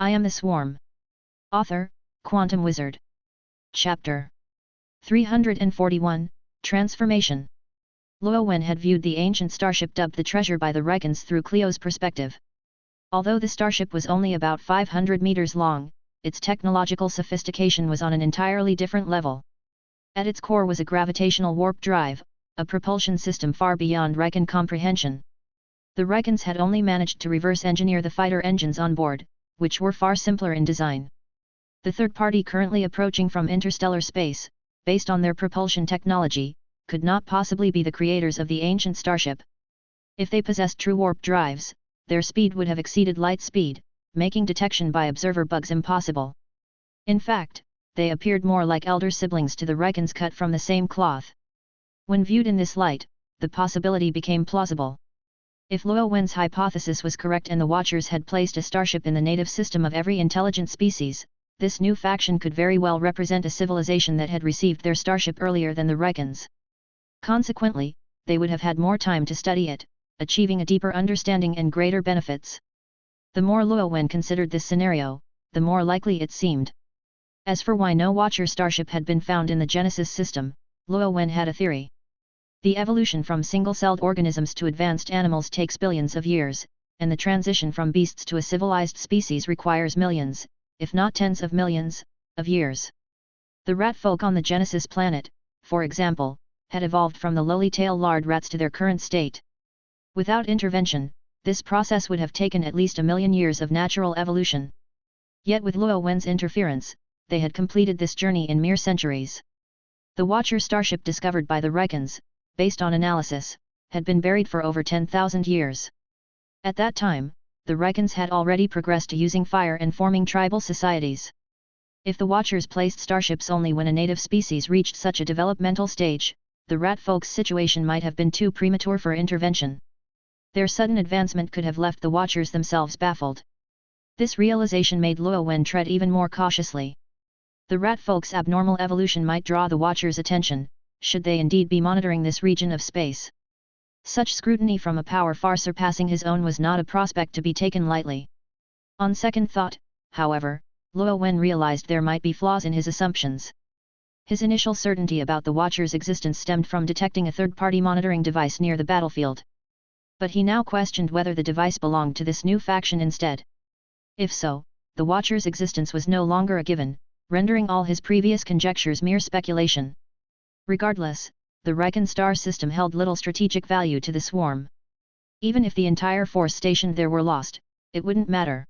I am the Swarm. Author, Quantum Wizard. Chapter 341, Transformation. Luo Wen had viewed the ancient starship dubbed the Treasure by the Reckons through Cleo's perspective. Although the starship was only about 500 meters long, its technological sophistication was on an entirely different level. At its core was a gravitational warp drive, a propulsion system far beyond Recon comprehension. The Reckons had only managed to reverse engineer the fighter engines on board, which were far simpler in design. The third party currently approaching from interstellar space, based on their propulsion technology, could not possibly be the creators of the ancient starship. If they possessed true warp drives, their speed would have exceeded light speed, making detection by observer bugs impossible. In fact, they appeared more like elder siblings to the Reckons cut from the same cloth. When viewed in this light, the possibility became plausible. If Luo Wen's hypothesis was correct and the Watchers had placed a starship in the native system of every intelligent species, this new faction could very well represent a civilization that had received their starship earlier than the Reckons. Consequently, they would have had more time to study it, achieving a deeper understanding and greater benefits. The more Luo Wen considered this scenario, the more likely it seemed. As for why no Watcher starship had been found in the Genesis system, Luo Wen had a theory. The evolution from single-celled organisms to advanced animals takes billions of years, and the transition from beasts to a civilized species requires millions, if not tens of millions, of years. The rat folk on the Genesis planet, for example, had evolved from the lowly tail lard rats to their current state. Without intervention, this process would have taken at least 1 million years of natural evolution. Yet with Luo Wen's interference, they had completed this journey in mere centuries. The Watcher starship discovered by the Reckons, based on analysis, had been buried for over 10,000 years. At that time, the Reckons had already progressed to using fire and forming tribal societies. If the Watchers placed starships only when a native species reached such a developmental stage, the rat folk's situation might have been too premature for intervention. Their sudden advancement could have left the Watchers themselves baffled. This realization made Luo Wen tread even more cautiously. The rat folk's abnormal evolution might draw the Watchers' attention, should they indeed be monitoring this region of space. Such scrutiny from a power far surpassing his own was not a prospect to be taken lightly. On second thought, however, Luo Wen realized there might be flaws in his assumptions. His initial certainty about the Watcher's existence stemmed from detecting a third-party monitoring device near the battlefield. But he now questioned whether the device belonged to this new faction instead. If so, the Watcher's existence was no longer a given, rendering all his previous conjectures mere speculation. Regardless, the Reckon star system held little strategic value to the Swarm. Even if the entire force stationed there were lost, it wouldn't matter.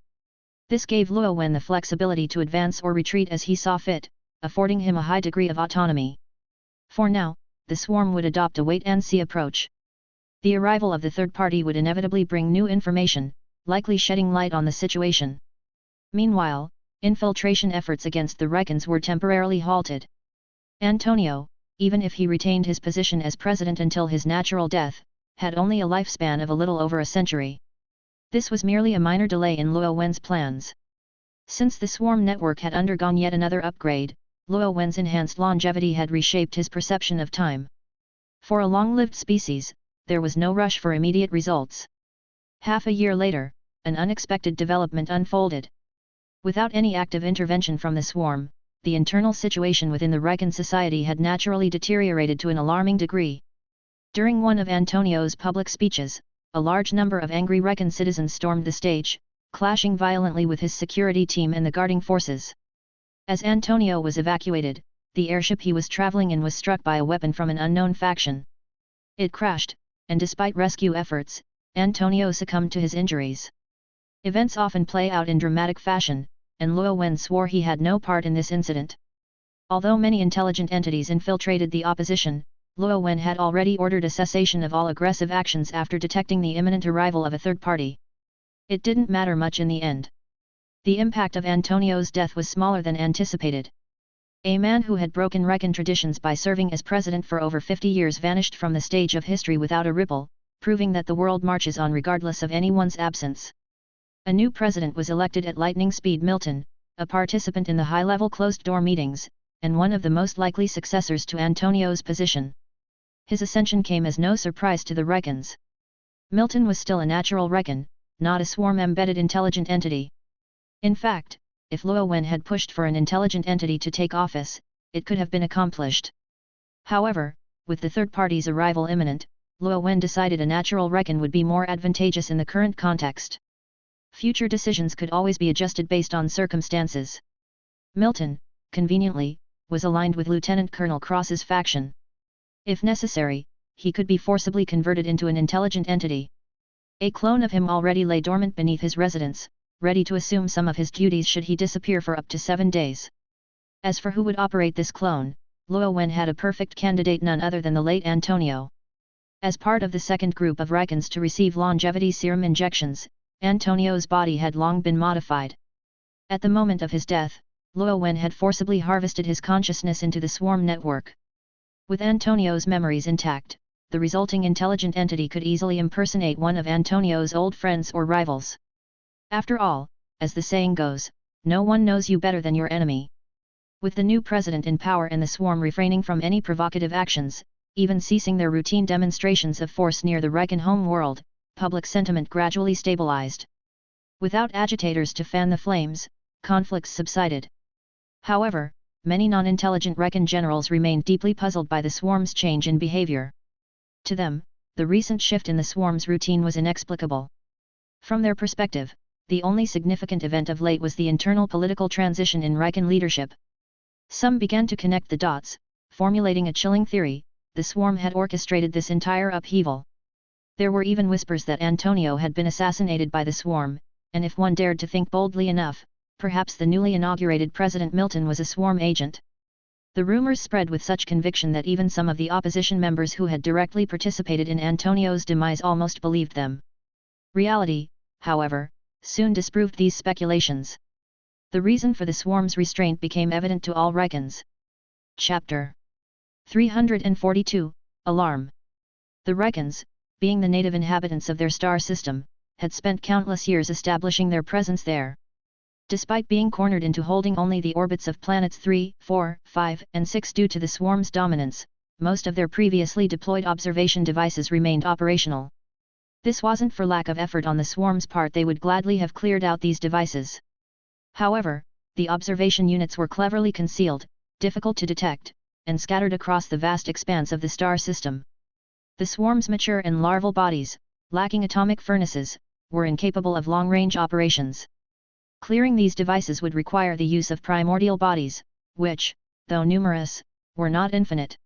This gave Luo Wen the flexibility to advance or retreat as he saw fit, affording him a high degree of autonomy. For now, the Swarm would adopt a wait-and-see approach. The arrival of the third party would inevitably bring new information, likely shedding light on the situation. Meanwhile, infiltration efforts against the Reckons were temporarily halted. Antonio, even if he retained his position as president until his natural death, had only a lifespan of a little over a century. This was merely a minor delay in Luo Wen's plans. Since the Swarm network had undergone yet another upgrade, Luo Wen's enhanced longevity had reshaped his perception of time. For a long-lived species, there was no rush for immediate results. Half a year later, an unexpected development unfolded. Without any active intervention from the Swarm, the internal situation within the Reckon society had naturally deteriorated to an alarming degree. During one of Antonio's public speeches, a large number of angry Reckon citizens stormed the stage, clashing violently with his security team and the guarding forces. As Antonio was evacuated, the airship he was traveling in was struck by a weapon from an unknown faction. It crashed, and despite rescue efforts, Antonio succumbed to his injuries. Events often play out in dramatic fashion, and Luo Wen swore he had no part in this incident. Although many intelligent entities infiltrated the opposition, Luo Wen had already ordered a cessation of all aggressive actions after detecting the imminent arrival of a third party. It didn't matter much in the end. The impact of Antonio's death was smaller than anticipated. A man who had broken Reckon traditions by serving as president for over 50 years vanished from the stage of history without a ripple, proving that the world marches on regardless of anyone's absence. A new president was elected at lightning speed. Milton, a participant in the high-level closed-door meetings, and one of the most likely successors to Antonio's position. His ascension came as no surprise to the Reckons. Milton was still a natural Reckon, not a Swarm-embedded intelligent entity. In fact, if Luo Wen had pushed for an intelligent entity to take office, it could have been accomplished. However, with the third party's arrival imminent, Luo Wen decided a natural reckon would be more advantageous in the current context. Future decisions could always be adjusted based on circumstances. Milton, conveniently, was aligned with Lieutenant Colonel Cross's faction. If necessary, he could be forcibly converted into an intelligent entity. A clone of him already lay dormant beneath his residence, ready to assume some of his duties should he disappear for up to 7 days. As for who would operate this clone, Luo Wen had a perfect candidate, none other than the late Antonio. As part of the second group of Reckons to receive longevity serum injections, Antonio's body had long been modified. At the moment of his death, Luo Wen had forcibly harvested his consciousness into the swarm network. With Antonio's memories intact, the resulting intelligent entity could easily impersonate one of Antonio's old friends or rivals. After all, as the saying goes, no one knows you better than your enemy. With the new president in power and the swarm refraining from any provocative actions, even ceasing their routine demonstrations of force near the Reckon home world, public sentiment gradually stabilized. Without agitators to fan the flames, conflicts subsided. However, many non-intelligent Reckon generals remained deeply puzzled by the swarm's change in behavior. To them, the recent shift in the swarm's routine was inexplicable. From their perspective, the only significant event of late was the internal political transition in Reckon leadership. Some began to connect the dots, formulating a chilling theory: the swarm had orchestrated this entire upheaval. There were even whispers that Antonio had been assassinated by the swarm, and if one dared to think boldly enough, perhaps the newly inaugurated President Milton was a swarm agent. The rumors spread with such conviction that even some of the opposition members who had directly participated in Antonio's demise almost believed them. Reality, however, soon disproved these speculations. The reason for the swarm's restraint became evident to all Reckons. Chapter 342, Alarm. The Reckons, being the native inhabitants of their star system, had spent countless years establishing their presence there. Despite being cornered into holding only the orbits of planets 3, 4, 5, and 6 due to the swarm's dominance, most of their previously deployed observation devices remained operational. This wasn't for lack of effort on the swarm's part; they would gladly have cleared out these devices. However, the observation units were cleverly concealed, difficult to detect, and scattered across the vast expanse of the star system. The swarm's mature and larval bodies, lacking atomic furnaces, were incapable of long-range operations. Clearing these devices would require the use of primordial bodies, which, though numerous, were not infinite.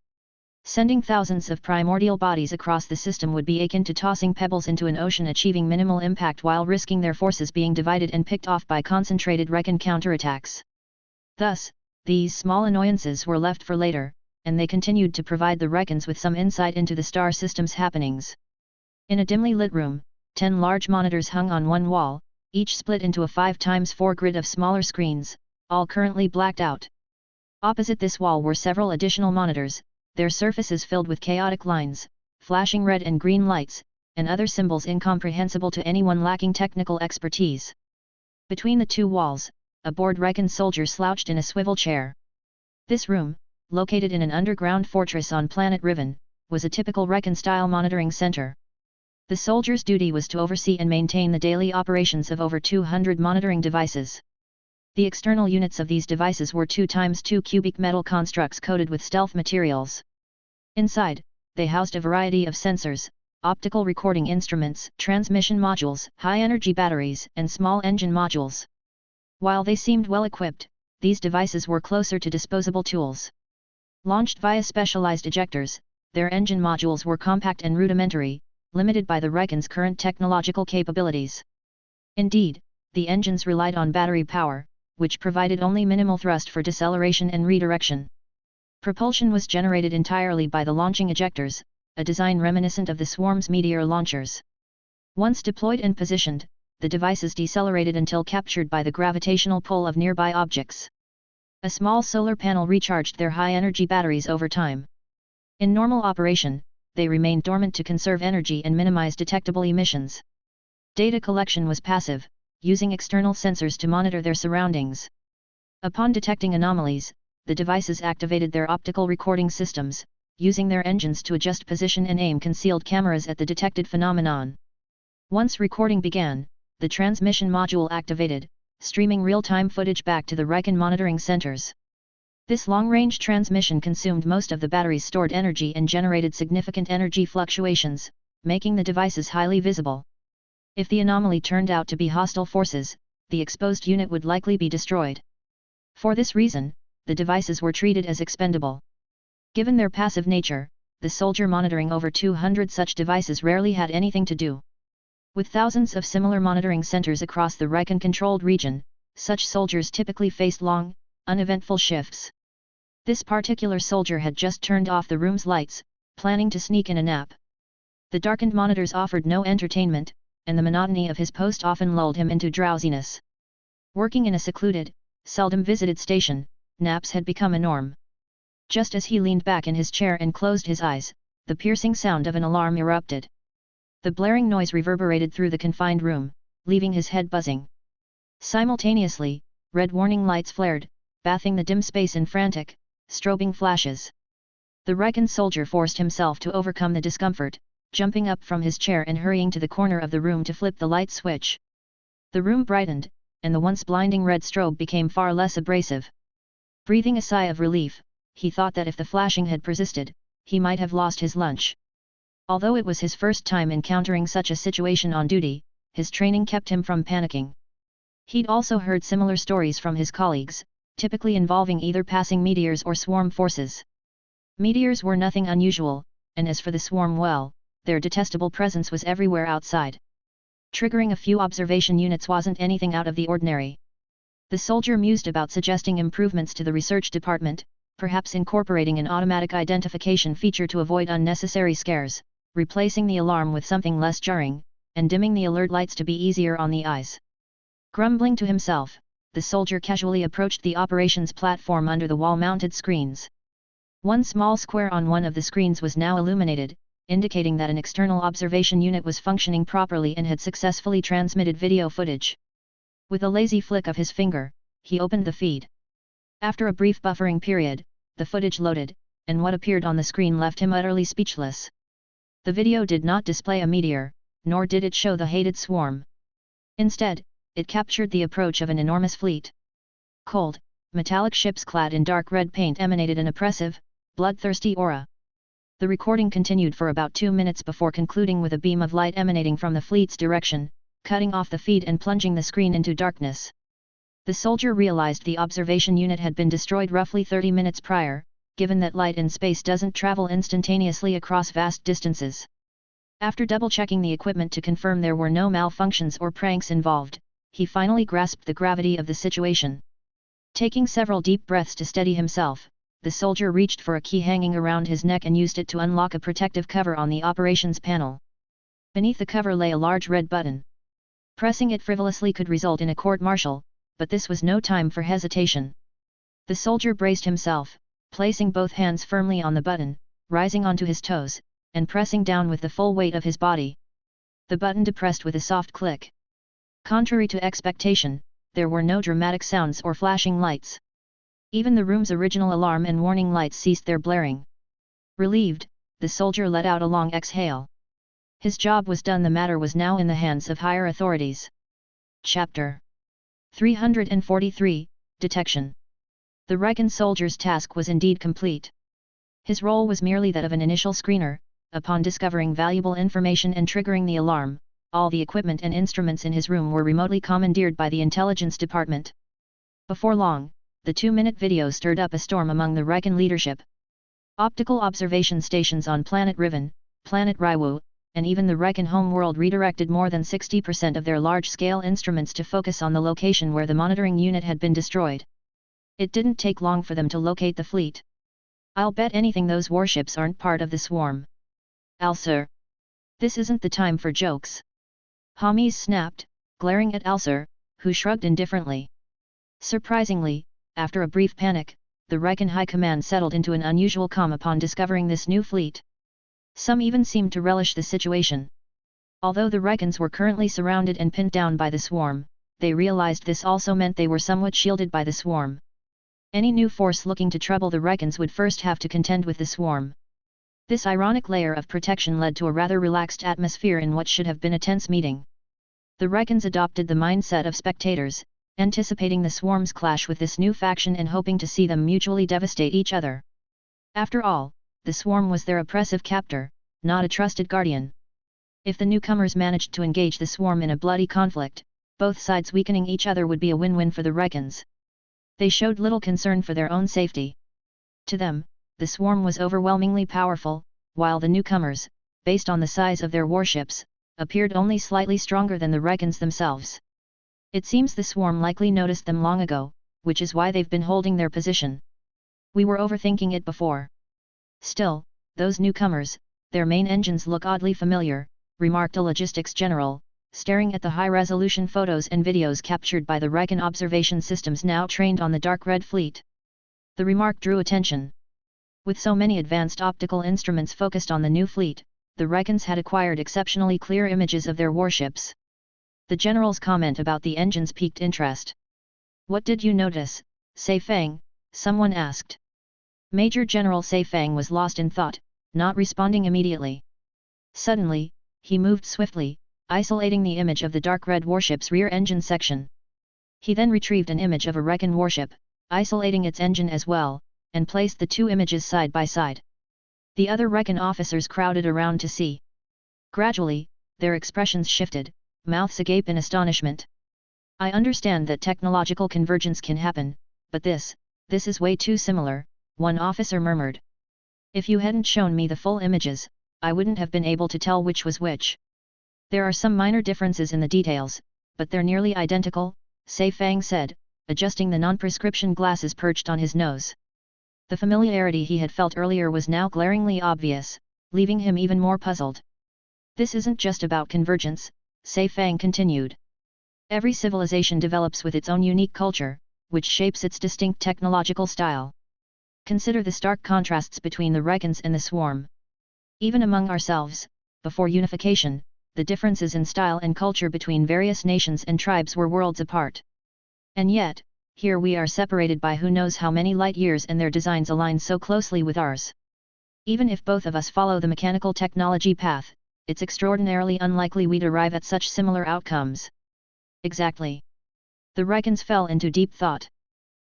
Sending thousands of primordial bodies across the system would be akin to tossing pebbles into an ocean, achieving minimal impact while risking their forces being divided and picked off by concentrated Reckon counterattacks. Thus, these small annoyances were left for later, and they continued to provide the Reckons with some insight into the star system's happenings. In a dimly lit room, 10 large monitors hung on one wall, each split into a 5x4 grid of smaller screens, all currently blacked out. Opposite this wall were several additional monitors, their surfaces filled with chaotic lines, flashing red and green lights, and other symbols incomprehensible to anyone lacking technical expertise. Between the two walls, a bored Reckon soldier slouched in a swivel chair. This room, located in an underground fortress on planet Riven, was a typical Reckon-style monitoring center. The soldier's duty was to oversee and maintain the daily operations of over 200 monitoring devices. The external units of these devices were 2x2 cubic metal constructs coated with stealth materials. Inside, they housed a variety of sensors, optical recording instruments, transmission modules, high-energy batteries, and small engine modules. While they seemed well-equipped, these devices were closer to disposable tools. Launched via specialized ejectors, their engine modules were compact and rudimentary, limited by the Reckon's current technological capabilities. Indeed, the engines relied on battery power, which provided only minimal thrust for deceleration and redirection. Propulsion was generated entirely by the launching ejectors, a design reminiscent of the swarm's meteor launchers. Once deployed and positioned, the devices decelerated until captured by the gravitational pull of nearby objects. A small solar panel recharged their high-energy batteries over time. In normal operation, they remained dormant to conserve energy and minimize detectable emissions. Data collection was passive, using external sensors to monitor their surroundings. Upon detecting anomalies, the devices activated their optical recording systems, using their engines to adjust position and aim concealed cameras at the detected phenomenon. Once recording began, the transmission module activated, streaming real-time footage back to the Recon monitoring centers. This long-range transmission consumed most of the battery's stored energy and generated significant energy fluctuations, making the devices highly visible. If the anomaly turned out to be hostile forces, the exposed unit would likely be destroyed. For this reason, the devices were treated as expendable. Given their passive nature, the soldier monitoring over 200 such devices rarely had anything to do. With thousands of similar monitoring centers across the Recon-controlled region, such soldiers typically faced long, uneventful shifts. This particular soldier had just turned off the room's lights, planning to sneak in a nap. The darkened monitors offered no entertainment, and the monotony of his post often lulled him into drowsiness. Working in a secluded, seldom visited station, naps had become a norm. Just as he leaned back in his chair and closed his eyes, the piercing sound of an alarm erupted. The blaring noise reverberated through the confined room, leaving his head buzzing. Simultaneously, red warning lights flared, bathing the dim space in frantic, strobing flashes. The Recon soldier forced himself to overcome the discomfort, jumping up from his chair and hurrying to the corner of the room to flip the light switch. The room brightened, and the once blinding red strobe became far less abrasive. Breathing a sigh of relief, he thought that if the flashing had persisted, he might have lost his lunch. Although it was his first time encountering such a situation on duty, his training kept him from panicking. He'd also heard similar stories from his colleagues, typically involving either passing meteors or swarm forces. Meteors were nothing unusual, and as for the swarm, well, their detestable presence was everywhere outside. Triggering a few observation units wasn't anything out of the ordinary. The soldier mused about suggesting improvements to the research department, perhaps incorporating an automatic identification feature to avoid unnecessary scares, replacing the alarm with something less jarring, and dimming the alert lights to be easier on the eyes. Grumbling to himself, the soldier casually approached the operations platform under the wall-mounted screens. One small square on one of the screens was now illuminated, indicating that an external observation unit was functioning properly and had successfully transmitted video footage. With a lazy flick of his finger, he opened the feed. After a brief buffering period, the footage loaded, and what appeared on the screen left him utterly speechless. The video did not display a meteor, nor did it show the hated swarm. Instead, it captured the approach of an enormous fleet. Cold, metallic ships clad in dark red paint emanated an oppressive, bloodthirsty aura. The recording continued for about 2 minutes before concluding with a beam of light emanating from the fleet's direction, cutting off the feed and plunging the screen into darkness. The soldier realized the observation unit had been destroyed roughly 30 minutes prior, given that light in space doesn't travel instantaneously across vast distances. After double-checking the equipment to confirm there were no malfunctions or pranks involved, he finally grasped the gravity of the situation. Taking several deep breaths to steady himself, the soldier reached for a key hanging around his neck and used it to unlock a protective cover on the operations panel. Beneath the cover lay a large red button. Pressing it frivolously could result in a court-martial, but this was no time for hesitation. The soldier braced himself, placing both hands firmly on the button, rising onto his toes, and pressing down with the full weight of his body. The button depressed with a soft click. Contrary to expectation, there were no dramatic sounds or flashing lights. Even the room's original alarm and warning lights ceased their blaring. Relieved, the soldier let out a long exhale. His job was done. The matter was now in the hands of higher authorities. Chapter 343, Detection. The Recon soldier's task was indeed complete. His role was merely that of an initial screener. Upon discovering valuable information and triggering the alarm, all the equipment and instruments in his room were remotely commandeered by the intelligence department. Before long, the 2-minute video stirred up a storm among the Recon leadership. Optical observation stations on Planet Riven, Planet Raiwu, and even the Recon homeworld redirected more than 60% of their large-scale instruments to focus on the location where the monitoring unit had been destroyed. It didn't take long for them to locate the fleet. "I'll bet anything those warships aren't part of the swarm." "Alsir. This isn't the time for jokes." Hamis snapped, glaring at Alsir, who shrugged indifferently. Surprisingly, after a brief panic, the Recon High Command settled into an unusual calm upon discovering this new fleet. Some even seemed to relish the situation. Although the Recons were currently surrounded and pinned down by the swarm, they realized this also meant they were somewhat shielded by the swarm. Any new force looking to trouble the Recons would first have to contend with the swarm. This ironic layer of protection led to a rather relaxed atmosphere in what should have been a tense meeting. The Recons adopted the mindset of spectators, anticipating the swarm's clash with this new faction and hoping to see them mutually devastate each other. After all, the swarm was their oppressive captor, not a trusted guardian. If the newcomers managed to engage the swarm in a bloody conflict, both sides weakening each other would be a win-win for the Reckons. They showed little concern for their own safety. To them, the swarm was overwhelmingly powerful, while the newcomers, based on the size of their warships, appeared only slightly stronger than the Reckons themselves. It seems the swarm likely noticed them long ago, which is why they've been holding their position. We were overthinking it before. Still, those newcomers, their main engines look oddly familiar, remarked a logistics general, staring at the high-resolution photos and videos captured by the Reckon observation systems now trained on the Dark Red Fleet. The remark drew attention. With so many advanced optical instruments focused on the new fleet, the Reckons had acquired exceptionally clear images of their warships. The general's comment about the engines piqued interest. "What did you notice, Sei Fang?" someone asked. Major General Sei Fang was lost in thought, not responding immediately. Suddenly, he moved swiftly, isolating the image of the dark red warship's rear engine section. He then retrieved an image of a Reckon warship, isolating its engine as well, and placed the two images side by side. The other Reckon officers crowded around to see. Gradually, their expressions shifted, mouths agape in astonishment. "I understand that technological convergence can happen, but this is way too similar," one officer murmured. "If you hadn't shown me the full images, I wouldn't have been able to tell which was which. There are some minor differences in the details, but they're nearly identical," Sei Fang said, adjusting the non-prescription glasses perched on his nose. The familiarity he had felt earlier was now glaringly obvious, leaving him even more puzzled. "This isn't just about convergence," Sei Fang continued. "Every civilization develops with its own unique culture, which shapes its distinct technological style. Consider the stark contrasts between the Reckons and the swarm. Even among ourselves, before unification, the differences in style and culture between various nations and tribes were worlds apart. And yet, here we are separated by who knows how many light years and their designs align so closely with ours. Even if both of us follow the mechanical technology path, it's extraordinarily unlikely we'd arrive at such similar outcomes." "Exactly." The Reckons fell into deep thought.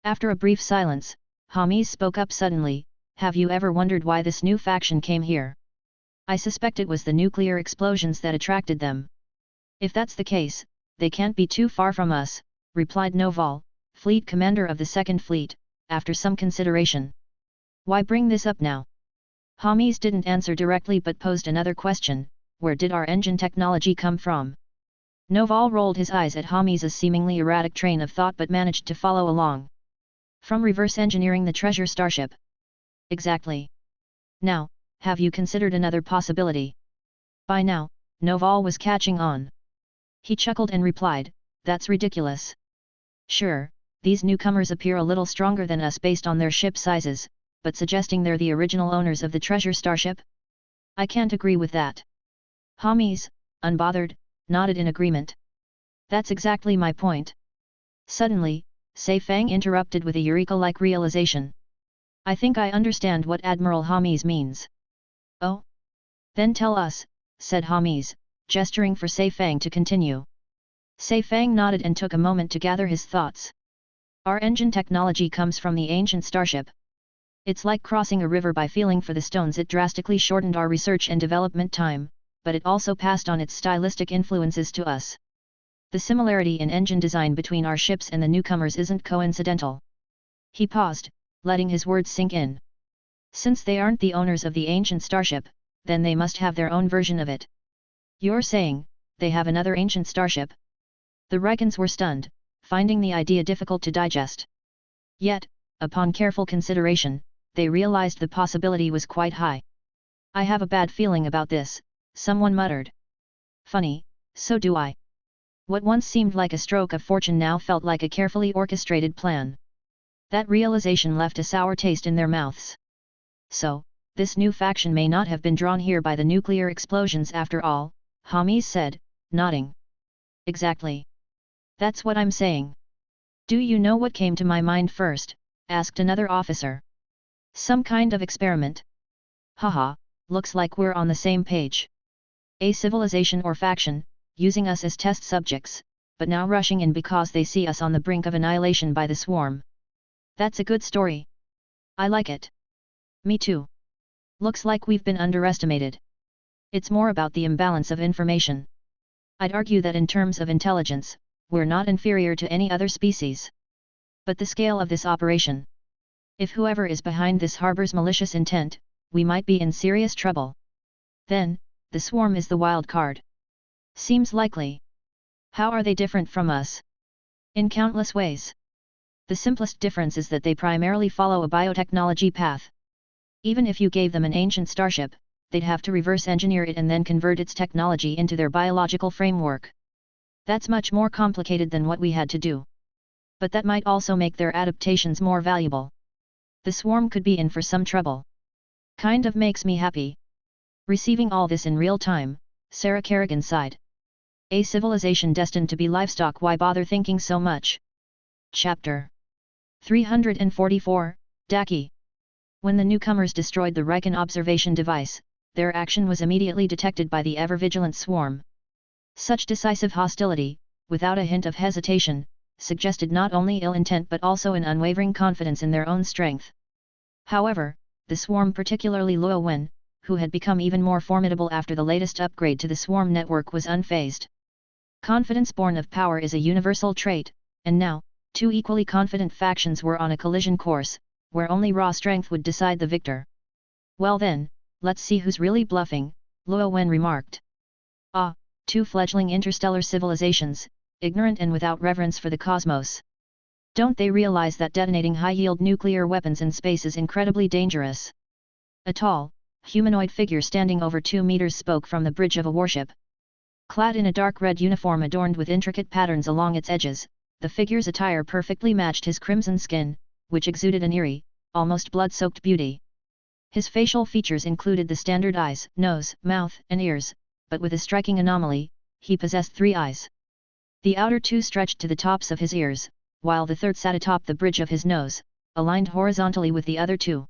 After a brief silence, Hamis spoke up suddenly, "Have you ever wondered why this new faction came here? I suspect it was the nuclear explosions that attracted them." "If that's the case, they can't be too far from us," replied Noval, fleet commander of the Second Fleet, after some consideration. "Why bring this up now?" Hamis didn't answer directly but posed another question: "Where did our engine technology come from?" Noval rolled his eyes at Hamis's seemingly erratic train of thought but managed to follow along. "From reverse engineering the treasure starship." "Exactly. Now, have you considered another possibility?" By now, Noval was catching on. He chuckled and replied, "That's ridiculous. Sure, these newcomers appear a little stronger than us based on their ship sizes, but suggesting they're the original owners of the treasure starship? I can't agree with that." Hamis, unbothered, nodded in agreement. "That's exactly my point." Suddenly, Sei Fang interrupted with a eureka-like realization. "I think I understand what Admiral Hamis means." "Oh? Then tell us," said Hamis, gesturing for Sei Fang to continue. Sei Fang nodded and took a moment to gather his thoughts. "Our engine technology comes from the ancient starship. It's like crossing a river by feeling for the stones. It drastically shortened our research and development time, but it also passed on its stylistic influences to us. The similarity in engine design between our ships and the newcomers isn't coincidental." He paused, letting his words sink in. "Since they aren't the owners of the ancient starship, then they must have their own version of it." "You're saying, they have another ancient starship?" The Reckons were stunned, finding the idea difficult to digest. Yet, upon careful consideration, they realized the possibility was quite high. "I have a bad feeling about this," someone muttered. "Funny, so do I." What once seemed like a stroke of fortune now felt like a carefully orchestrated plan. That realization left a sour taste in their mouths. "So, this new faction may not have been drawn here by the nuclear explosions after all," Hamis said, nodding. "Exactly. That's what I'm saying." "Do you know what came to my mind first?" asked another officer. "Some kind of experiment." "Haha, looks like we're on the same page. A civilization or faction, using us as test subjects. but now rushing in because they see us on the brink of annihilation by the swarm. That's a good story. I like it. Me too. Looks like we've been underestimated. It's more about the imbalance of information. I'd argue that in terms of intelligence, we're not inferior to any other species. But the scale of this operation. If whoever is behind this harbors malicious intent, we might be in serious trouble. Then, the swarm is the wild card. Seems likely. How are they different from us? In countless ways. The simplest difference is that they primarily follow a biotechnology path. Even if you gave them an ancient starship, they'd have to reverse engineer it and then convert its technology into their biological framework. That's much more complicated than what we had to do. But that might also make their adaptations more valuable. The swarm could be in for some trouble. Kind of makes me happy. Receiving all this in real time, Sarah Kerrigan sighed. A civilization destined to be livestock, why bother thinking so much? Chapter 344, Daki. When the newcomers destroyed the Riken observation device, their action was immediately detected by the ever-vigilant swarm. Such decisive hostility, without a hint of hesitation, suggested not only ill intent but also an unwavering confidence in their own strength. However, the swarm, particularly Luo Wen, who had become even more formidable after the latest upgrade to the swarm network, was unfazed. Confidence born of power is a universal trait, and now, two equally confident factions were on a collision course, where only raw strength would decide the victor. Well then, let's see who's really bluffing, Luo Wen remarked. Ah, two fledgling interstellar civilizations, ignorant and without reverence for the cosmos. Don't they realize that detonating high-yield nuclear weapons in space is incredibly dangerous? A tall, humanoid figure standing over 2 meters spoke from the bridge of a warship. Clad in a dark red uniform adorned with intricate patterns along its edges, the figure's attire perfectly matched his crimson skin, which exuded an eerie, almost blood-soaked beauty. His facial features included the standard eyes, nose, mouth, and ears, but with a striking anomaly, he possessed 3 eyes. The outer 2 stretched to the tops of his ears, while the third sat atop the bridge of his nose, aligned horizontally with the other 2.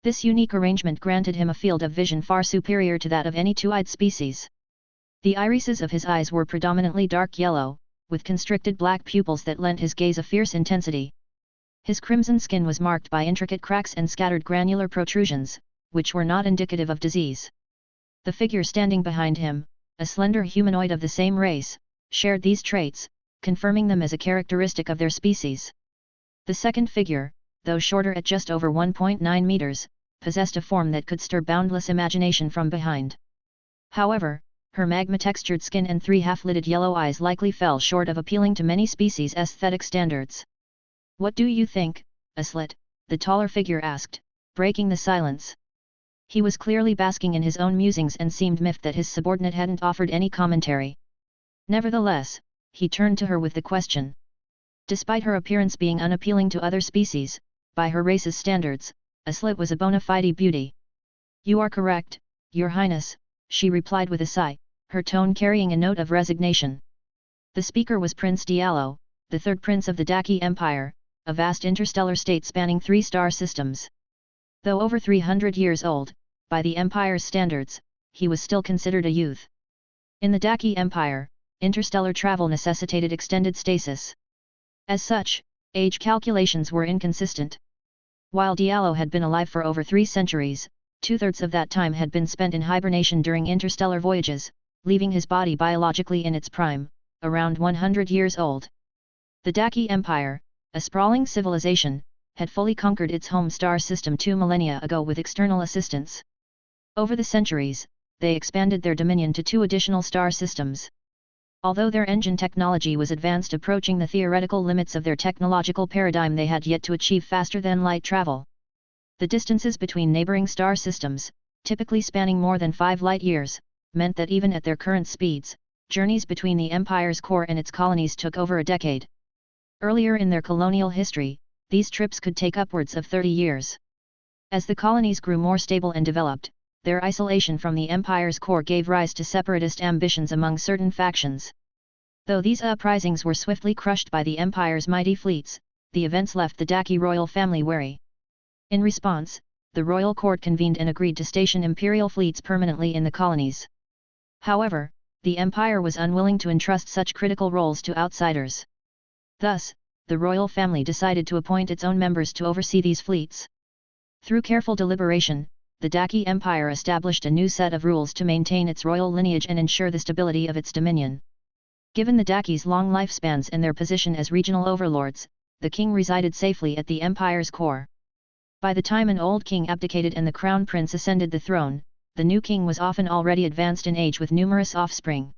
This unique arrangement granted him a field of vision far superior to that of any 2-eyed species. The irises of his eyes were predominantly dark yellow, with constricted black pupils that lent his gaze a fierce intensity. His crimson skin was marked by intricate cracks and scattered granular protrusions, which were not indicative of disease. The figure standing behind him, a slender humanoid of the same race, shared these traits, confirming them as a characteristic of their species. The second figure, though shorter at just over 1.9 meters, possessed a form that could stir boundless imagination from behind. However, her magma-textured skin and 3 half-lidded yellow eyes likely fell short of appealing to many species' aesthetic standards. What do you think, Aslet? The taller figure asked, breaking the silence. He was clearly basking in his own musings and seemed miffed that his subordinate hadn't offered any commentary. Nevertheless, he turned to her with the question. Despite her appearance being unappealing to other species, by her race's standards, Aslet was a bona fide beauty. You are correct, Your Highness, she replied with a sigh, her tone carrying a note of resignation. The speaker was Prince Diallo, the third prince of the Daki Empire, a vast interstellar state spanning 3 star systems. Though over 300 years old, by the Empire's standards, he was still considered a youth. In the Daki Empire, interstellar travel necessitated extended stasis. As such, age calculations were inconsistent. While Diallo had been alive for over 3 centuries, 2/3 of that time had been spent in hibernation during interstellar voyages, leaving his body biologically in its prime, around 100 years old. The Daki Empire, a sprawling civilization, had fully conquered its home star system 2 millennia ago with external assistance. Over the centuries, they expanded their dominion to 2 additional star systems. Although their engine technology was advanced, approaching the theoretical limits of their technological paradigm, they had yet to achieve faster-than-light travel. The distances between neighboring star systems, typically spanning more than 5 light-years, meant that even at their current speeds, journeys between the Empire's core and its colonies took over a decade. Earlier in their colonial history, these trips could take upwards of 30 years. As the colonies grew more stable and developed, their isolation from the Empire's core gave rise to separatist ambitions among certain factions. Though these uprisings were swiftly crushed by the Empire's mighty fleets, the events left the Daki royal family wary. In response, the royal court convened and agreed to station imperial fleets permanently in the colonies. However, the Empire was unwilling to entrust such critical roles to outsiders. Thus, the royal family decided to appoint its own members to oversee these fleets. Through careful deliberation, the Daki Empire established a new set of rules to maintain its royal lineage and ensure the stability of its dominion. Given the Dakis' long lifespans and their position as regional overlords, the king resided safely at the empire's core. By the time an old king abdicated and the crown prince ascended the throne, the new king was often already advanced in age with numerous offspring.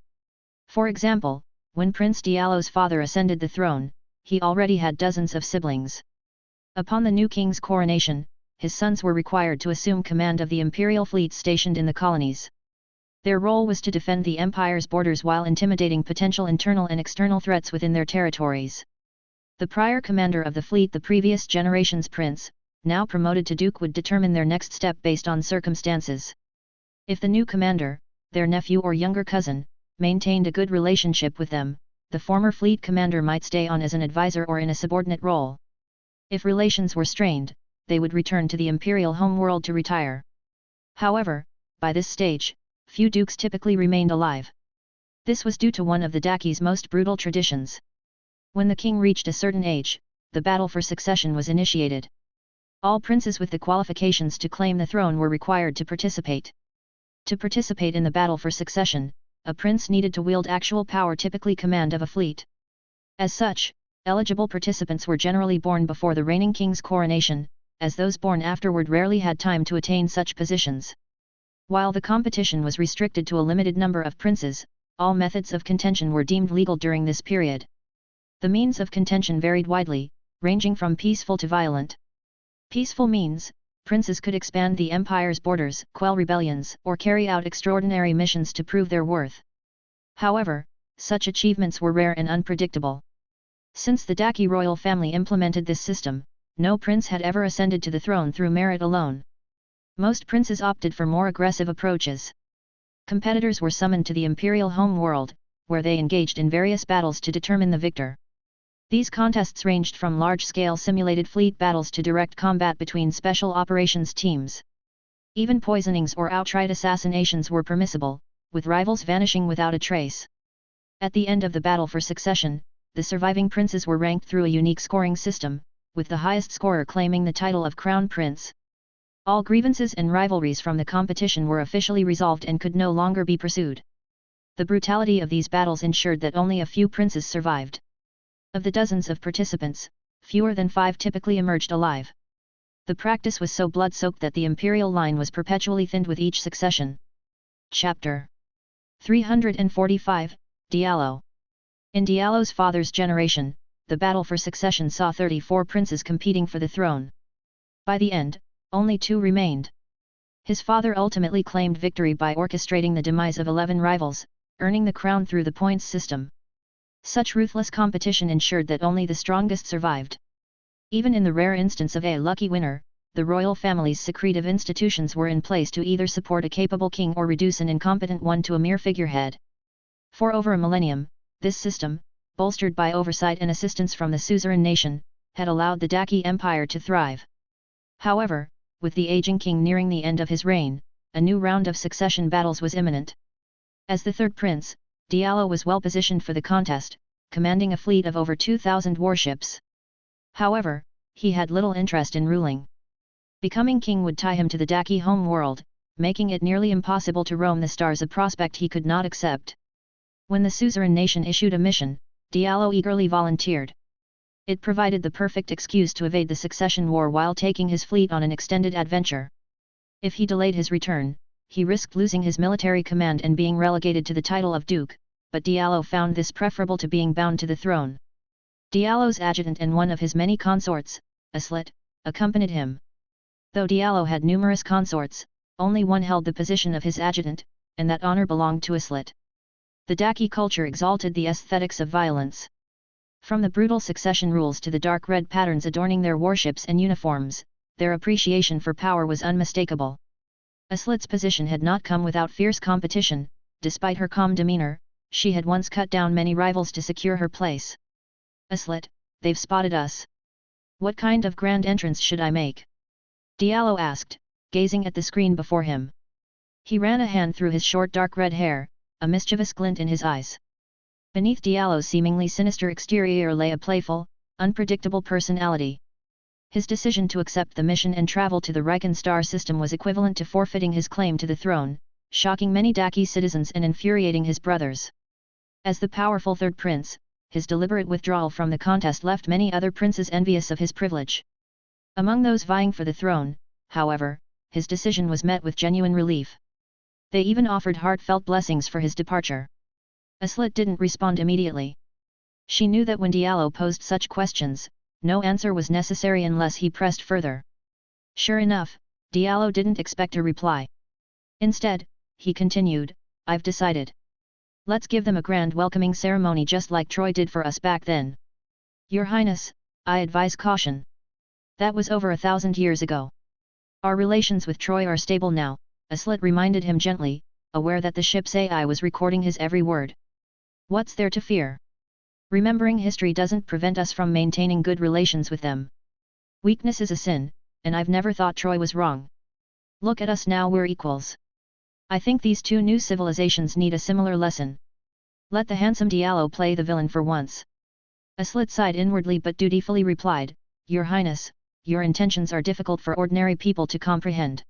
For example, when Prince Diallo's father ascended the throne, he already had dozens of siblings. Upon the new king's coronation, his sons were required to assume command of the imperial fleets stationed in the colonies. Their role was to defend the empire's borders while intimidating potential internal and external threats within their territories. The prior commander of the fleet, the previous generation's prince, now promoted to duke, would determine their next step based on circumstances. If the new commander, their nephew or younger cousin, maintained a good relationship with them, the former fleet commander might stay on as an advisor or in a subordinate role. If relations were strained, they would return to the imperial homeworld to retire. However, by this stage, few dukes typically remained alive. This was due to one of the Daki's most brutal traditions. When the king reached a certain age, the battle for succession was initiated. All princes with the qualifications to claim the throne were required to participate. To participate in the battle for succession, a prince needed to wield actual power, typically command of a fleet. As such, eligible participants were generally born before the reigning king's coronation, as those born afterward rarely had time to attain such positions. While the competition was restricted to a limited number of princes, all methods of contention were deemed legal during this period. The means of contention varied widely, ranging from peaceful to violent. Peaceful means, princes could expand the empire's borders, quell rebellions, or carry out extraordinary missions to prove their worth. However, such achievements were rare and unpredictable. Since the Daki royal family implemented this system, no prince had ever ascended to the throne through merit alone. Most princes opted for more aggressive approaches. Competitors were summoned to the imperial home world, where they engaged in various battles to determine the victor. These contests ranged from large-scale simulated fleet battles to direct combat between special operations teams. Even poisonings or outright assassinations were permissible, with rivals vanishing without a trace. At the end of the battle for succession, the surviving princes were ranked through a unique scoring system, with the highest scorer claiming the title of crown prince. All grievances and rivalries from the competition were officially resolved and could no longer be pursued. The brutality of these battles ensured that only a few princes survived. Of the dozens of participants, fewer than 5 typically emerged alive. The practice was so blood-soaked that the imperial line was perpetually thinned with each succession. Chapter 345, Diallo. In Diallo's father's generation, the battle for succession saw 34 princes competing for the throne. By the end, only 2 remained. His father ultimately claimed victory by orchestrating the demise of 11 rivals, earning the crown through the points system. Such ruthless competition ensured that only the strongest survived. Even in the rare instance of a lucky winner, the royal family's secretive institutions were in place to either support a capable king or reduce an incompetent one to a mere figurehead. For over a millennium, this system, bolstered by oversight and assistance from the suzerain nation, had allowed the Daki Empire to thrive. However, with the aging king nearing the end of his reign, a new round of succession battles was imminent. As the third prince, Diallo was well positioned for the contest, commanding a fleet of over 2,000 warships. However, he had little interest in ruling. Becoming king would tie him to the Daki home world, making it nearly impossible to roam the stars, a prospect he could not accept. When the suzerain nation issued a mission, Diallo eagerly volunteered. It provided the perfect excuse to evade the succession war while taking his fleet on an extended adventure. If he delayed his return, he risked losing his military command and being relegated to the title of duke, but Diallo found this preferable to being bound to the throne. Diallo's adjutant and one of his many consorts, Aslet, accompanied him. Though Diallo had numerous consorts, only one held the position of his adjutant, and that honor belonged to Aslet. The Daki culture exalted the aesthetics of violence. From the brutal succession rules to the dark red patterns adorning their warships and uniforms, their appreciation for power was unmistakable. Aslet's position had not come without fierce competition. Despite her calm demeanor, she had once cut down many rivals to secure her place. Aslet, they've spotted us. What kind of grand entrance should I make? Diallo asked, gazing at the screen before him. He ran a hand through his short dark red hair, a mischievous glint in his eyes. Beneath Diallo's seemingly sinister exterior lay a playful, unpredictable personality. His decision to accept the mission and travel to the Riken star system was equivalent to forfeiting his claim to the throne, shocking many Daki citizens and infuriating his brothers. As the powerful third prince, his deliberate withdrawal from the contest left many other princes envious of his privilege. Among those vying for the throne, however, his decision was met with genuine relief. They even offered heartfelt blessings for his departure. Aslit didn't respond immediately. She knew that when Diallo posed such questions, no answer was necessary unless he pressed further. Sure enough, Diallo didn't expect a reply. Instead, he continued, "I've decided. Let's give them a grand welcoming ceremony just like Troy did for us back then. Your Highness, I advise caution. That was over 1,000 years ago. Our relations with Troy are stable now," Aslit reminded him gently, aware that the ship's AI was recording his every word. "What's there to fear? Remembering history doesn't prevent us from maintaining good relations with them. Weakness is a sin, and I've never thought Troy was wrong. Look at us now, we're equals. I think these two new civilizations need a similar lesson. Let the handsome Diallo play the villain for once." Aslit sighed inwardly but dutifully replied, "Your Highness, your intentions are difficult for ordinary people to comprehend."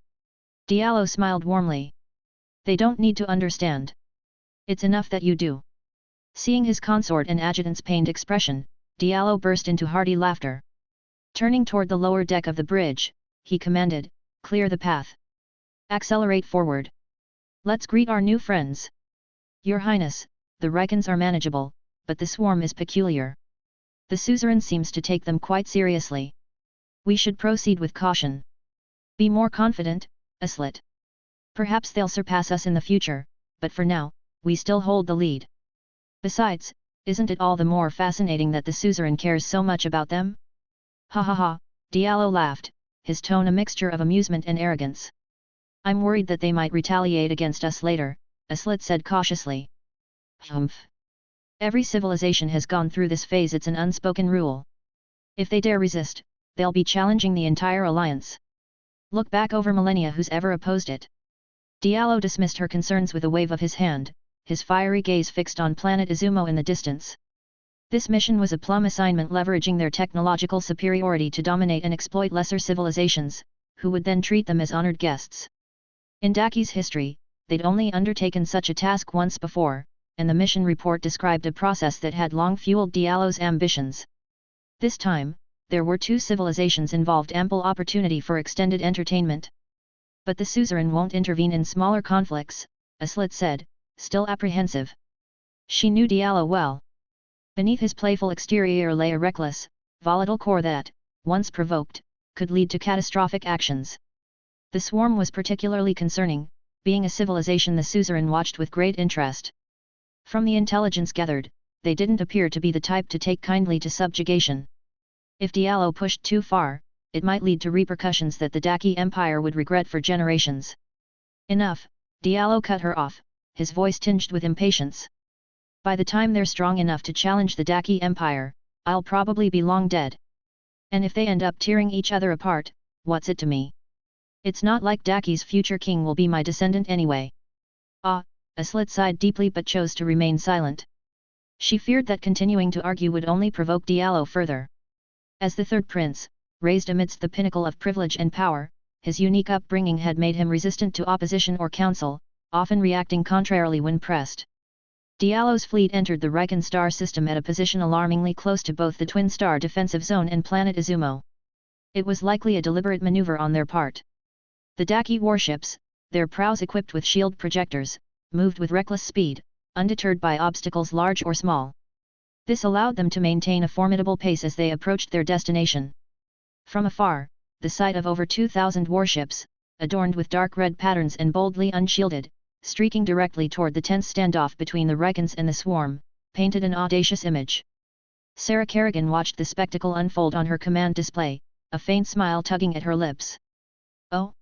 Diallo smiled warmly. "They don't need to understand. It's enough that you do." Seeing his consort and adjutant's pained expression, Diallo burst into hearty laughter. Turning toward the lower deck of the bridge, he commanded, "Clear the path. Accelerate forward. Let's greet our new friends. Your Highness, the Rikens are manageable, but the swarm is peculiar. The suzerain seems to take them quite seriously. We should proceed with caution. Be more confident, Aslit. Perhaps they'll surpass us in the future, but for now, we still hold the lead. Besides, isn't it all the more fascinating that the suzerain cares so much about them?" "Ha ha ha," Diallo laughed, his tone a mixture of amusement and arrogance. "I'm worried that they might retaliate against us later," Aslit said cautiously. "Humph. Every civilization has gone through this phase, it's an unspoken rule. If they dare resist, they'll be challenging the entire alliance. Look back over millennia, who's ever opposed it?" Diallo dismissed her concerns with a wave of his hand, his fiery gaze fixed on planet Izumo in the distance. This mission was a plum assignment leveraging their technological superiority to dominate and exploit lesser civilizations, who would then treat them as honored guests. In Daki's history, they'd only undertaken such a task once before, and the mission report described a process that had long fueled Diallo's ambitions. This time, there were two civilizations involved, ample opportunity for extended entertainment. "But the suzerain won't intervene in smaller conflicts," Aslit said, still apprehensive. She knew Diallo well. Beneath his playful exterior lay a reckless, volatile core that, once provoked, could lead to catastrophic actions. The swarm was particularly concerning, being a civilization the suzerain watched with great interest. From the intelligence gathered, they didn't appear to be the type to take kindly to subjugation. If Diallo pushed too far, it might lead to repercussions that the Daki Empire would regret for generations. "Enough," Diallo cut her off, his voice tinged with impatience. "By the time they're strong enough to challenge the Daki Empire, I'll probably be long dead. And if they end up tearing each other apart, what's it to me? It's not like Daki's future king will be my descendant anyway." "Ah," Aslit sighed deeply but chose to remain silent. She feared that continuing to argue would only provoke Diallo further. As the third prince, raised amidst the pinnacle of privilege and power, his unique upbringing had made him resistant to opposition or counsel, often reacting contrarily when pressed. Diallo's fleet entered the Riken star system at a position alarmingly close to both the Twin Star defensive zone and planet Izumo. It was likely a deliberate maneuver on their part. The Daki warships, their prows equipped with shield projectors, moved with reckless speed, undeterred by obstacles large or small. This allowed them to maintain a formidable pace as they approached their destination. From afar, the sight of over 2,000 warships, adorned with dark red patterns and boldly unshielded, streaking directly toward the tense standoff between the Rikens and the swarm, painted an audacious image. Sarah Kerrigan watched the spectacle unfold on her command display, a faint smile tugging at her lips. "Oh?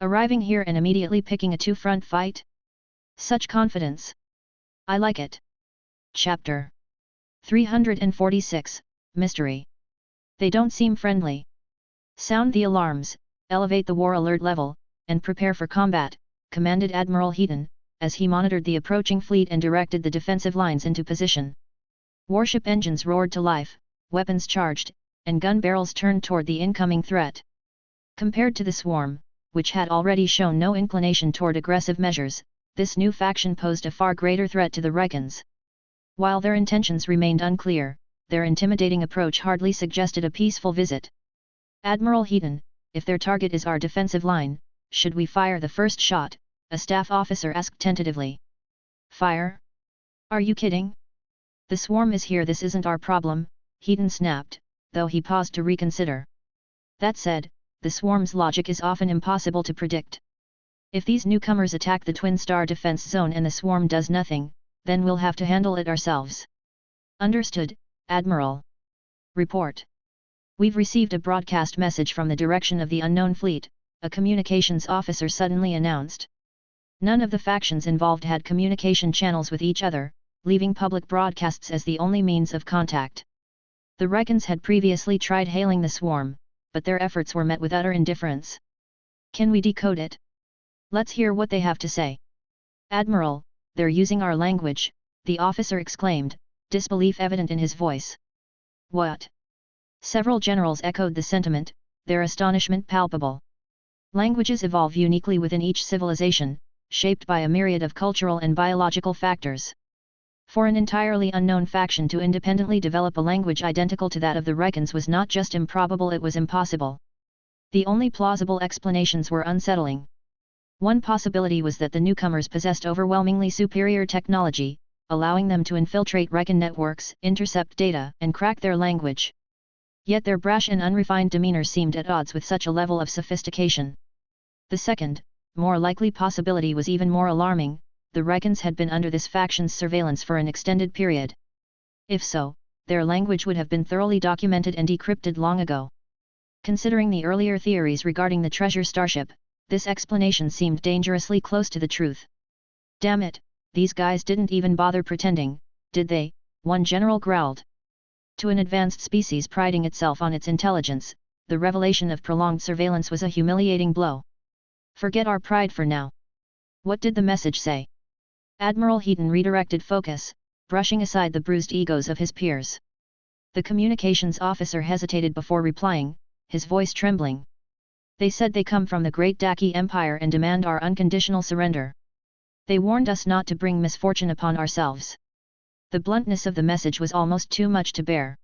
Arriving here and immediately picking a two-front fight? Such confidence! I like it." Chapter 346, Mystery. "They don't seem friendly. Sound the alarms, elevate the war alert level, and prepare for combat," commanded Admiral Heaton, as he monitored the approaching fleet and directed the defensive lines into position. Warship engines roared to life, weapons charged, and gun barrels turned toward the incoming threat. Compared to the swarm, which had already shown no inclination toward aggressive measures, this new faction posed a far greater threat to the Rykans. While their intentions remained unclear, their intimidating approach hardly suggested a peaceful visit. "Admiral Heaton, if their target is our defensive line, should we fire the first shot?" a staff officer asked tentatively. "Fire? Are you kidding? The swarm is here, this isn't our problem," Heaton snapped, though he paused to reconsider. That said, the swarm's logic is often impossible to predict. If these newcomers attack the Twin Star defense zone and the swarm does nothing, then we'll have to handle it ourselves. "Understood, Admiral." "Report. We've received a broadcast message from the direction of the unknown fleet," a communications officer suddenly announced. None of the factions involved had communication channels with each other, leaving public broadcasts as the only means of contact. The Rykans had previously tried hailing the swarm, but their efforts were met with utter indifference. "Can we decode it? Let's hear what they have to say." "Admiral, they're using our language," the officer exclaimed, disbelief evident in his voice. "What?" Several generals echoed the sentiment, their astonishment palpable. Languages evolve uniquely within each civilization, shaped by a myriad of cultural and biological factors. For an entirely unknown faction to independently develop a language identical to that of the Rykans was not just improbable, it was impossible. The only plausible explanations were unsettling. One possibility was that the newcomers possessed overwhelmingly superior technology, allowing them to infiltrate Rykan networks, intercept data, and crack their language. Yet their brash and unrefined demeanor seemed at odds with such a level of sophistication. The second, more likely possibility was even more alarming: the Rykans had been under this faction's surveillance for an extended period. If so, their language would have been thoroughly documented and decrypted long ago. Considering the earlier theories regarding the treasure starship, this explanation seemed dangerously close to the truth. "Damn it, these guys didn't even bother pretending, did they?" one general growled. To an advanced species priding itself on its intelligence, the revelation of prolonged surveillance was a humiliating blow. "Forget our pride for now. What did the message say?" Admiral Heaton redirected focus, brushing aside the bruised egos of his peers. The communications officer hesitated before replying, his voice trembling. "They said they come from the Great Daki Empire and demand our unconditional surrender. They warned us not to bring misfortune upon ourselves." The bluntness of the message was almost too much to bear.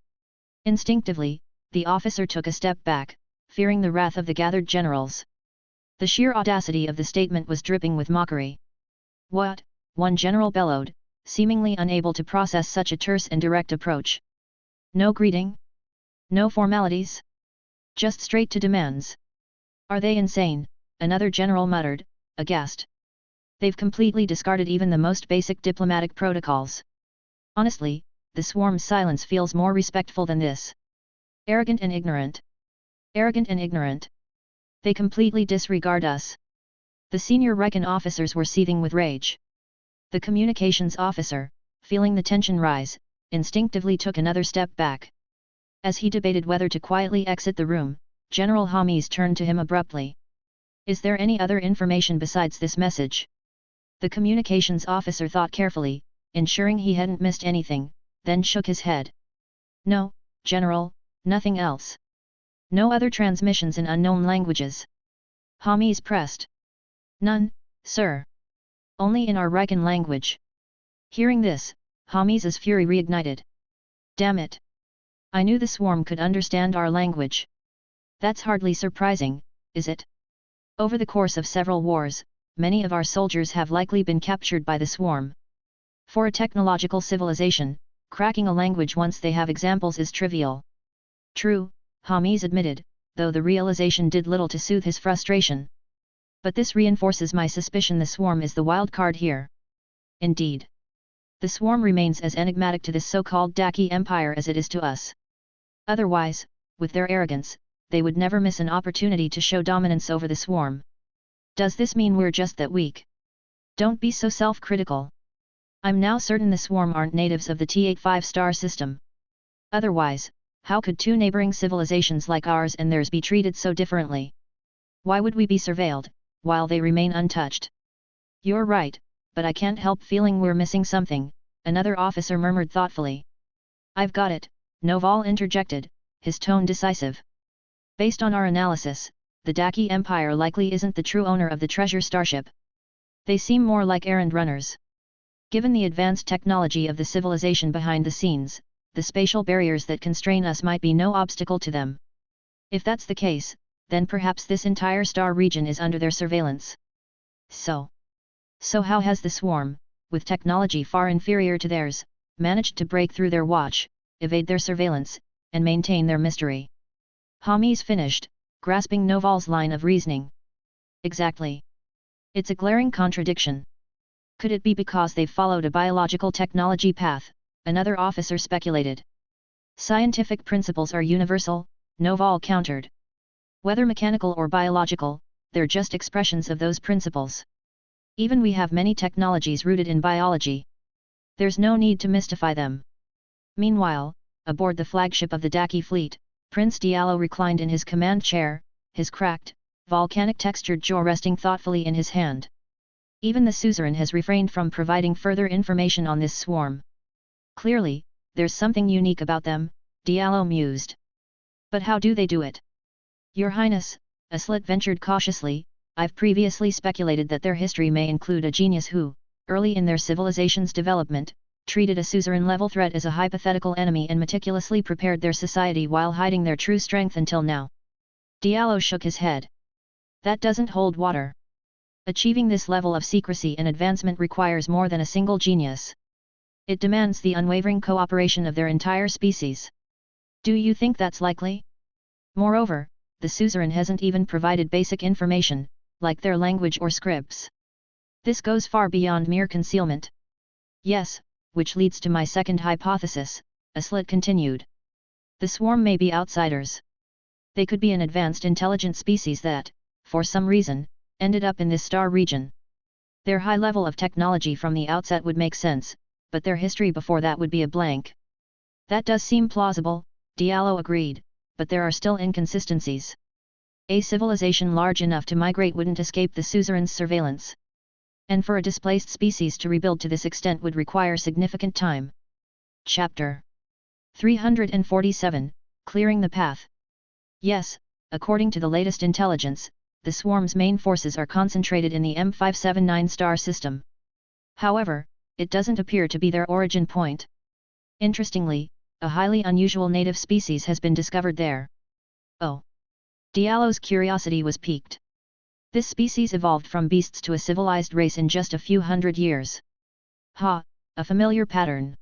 Instinctively, the officer took a step back, fearing the wrath of the gathered generals. The sheer audacity of the statement was dripping with mockery. "What?" one general bellowed, seemingly unable to process such a terse and direct approach. "No greeting? No formalities? Just straight to demands? Are they insane?" another general muttered, aghast. "They've completely discarded even the most basic diplomatic protocols. Honestly, the swarm's silence feels more respectful than this. Arrogant and ignorant. Arrogant and ignorant. They completely disregard us." The senior Rykan officers were seething with rage. The communications officer, feeling the tension rise, instinctively took another step back. As he debated whether to quietly exit the room, General Hamis turned to him abruptly. "Is there any other information besides this message?" The communications officer thought carefully, ensuring he hadn't missed anything, then shook his head. "No, General, nothing else. No other transmissions in unknown languages." Hamis pressed. "None, sir. Only in our Rykan language." Hearing this, Hamis's fury reignited. "Damn it! I knew the swarm could understand our language. That's hardly surprising, is it? Over the course of several wars, many of our soldiers have likely been captured by the swarm. For a technological civilization, cracking a language once they have examples is trivial." "True," Hamis admitted, though the realization did little to soothe his frustration. "But this reinforces my suspicion the swarm is the wild card here." "Indeed. The swarm remains as enigmatic to this so-called Daki Empire as it is to us. Otherwise, with their arrogance, they would never miss an opportunity to show dominance over the swarm. Does this mean we're just that weak? Don't be so self-critical. I'm now certain the swarm aren't natives of the T85 star system. Otherwise, how could two neighboring civilizations like ours and theirs be treated so differently? Why would we be surveilled, while they remain untouched?" "You're right, but I can't help feeling we're missing something, another officer murmured thoughtfully. I've got it, Noval interjected, his tone decisive. Based on our analysis, the Daki Empire likely isn't the true owner of the treasure starship. They seem more like errand runners. Given the advanced technology of the civilization behind the scenes, the spatial barriers that constrain us might be no obstacle to them. If that's the case, then perhaps this entire star region is under their surveillance. So how has the swarm, with technology far inferior to theirs, managed to break through their watch, evade their surveillance, and maintain their mystery? Hamis finished, grasping Noval's line of reasoning. Exactly. It's a glaring contradiction. Could it be because they've followed a biological technology path? Another officer speculated. Scientific principles are universal, Noval countered. Whether mechanical or biological, they're just expressions of those principles. Even we have many technologies rooted in biology. There's no need to mystify them. Meanwhile, aboard the flagship of the Daki fleet, Prince Diallo reclined in his command chair, his cracked, volcanic-textured jaw resting thoughtfully in his hand. Even the suzerain has refrained from providing further information on this swarm. Clearly, there's something unique about them, Diallo mused. But how do they do it? Your Highness, Aslit ventured cautiously, I've previously speculated that their history may include a genius who, early in their civilization's development, treated a suzerain-level threat as a hypothetical enemy and meticulously prepared their society while hiding their true strength until now. Diallo shook his head. That doesn't hold water. Achieving this level of secrecy and advancement requires more than a single genius. It demands the unwavering cooperation of their entire species. Do you think that's likely? Moreover, the suzerain hasn't even provided basic information, like their language or scripts. This goes far beyond mere concealment. Yes, which leads to my second hypothesis, Aslit continued. The swarm may be outsiders. They could be an advanced intelligent species that, for some reason, ended up in this star region. Their high level of technology from the outset would make sense, but their history before that would be a blank. That does seem plausible, Diallo agreed, but there are still inconsistencies. A civilization large enough to migrate wouldn't escape the suzerain's surveillance. And for a displaced species to rebuild to this extent would require significant time. Chapter 347, Clearing the Path. Yes, according to the latest intelligence, the swarm's main forces are concentrated in the M579 star system. However, it doesn't appear to be their origin point. Interestingly, a highly unusual native species has been discovered there. Oh! Diallo's curiosity was piqued. This species evolved from beasts to a civilized race in just a few hundred years. Ha! A familiar pattern.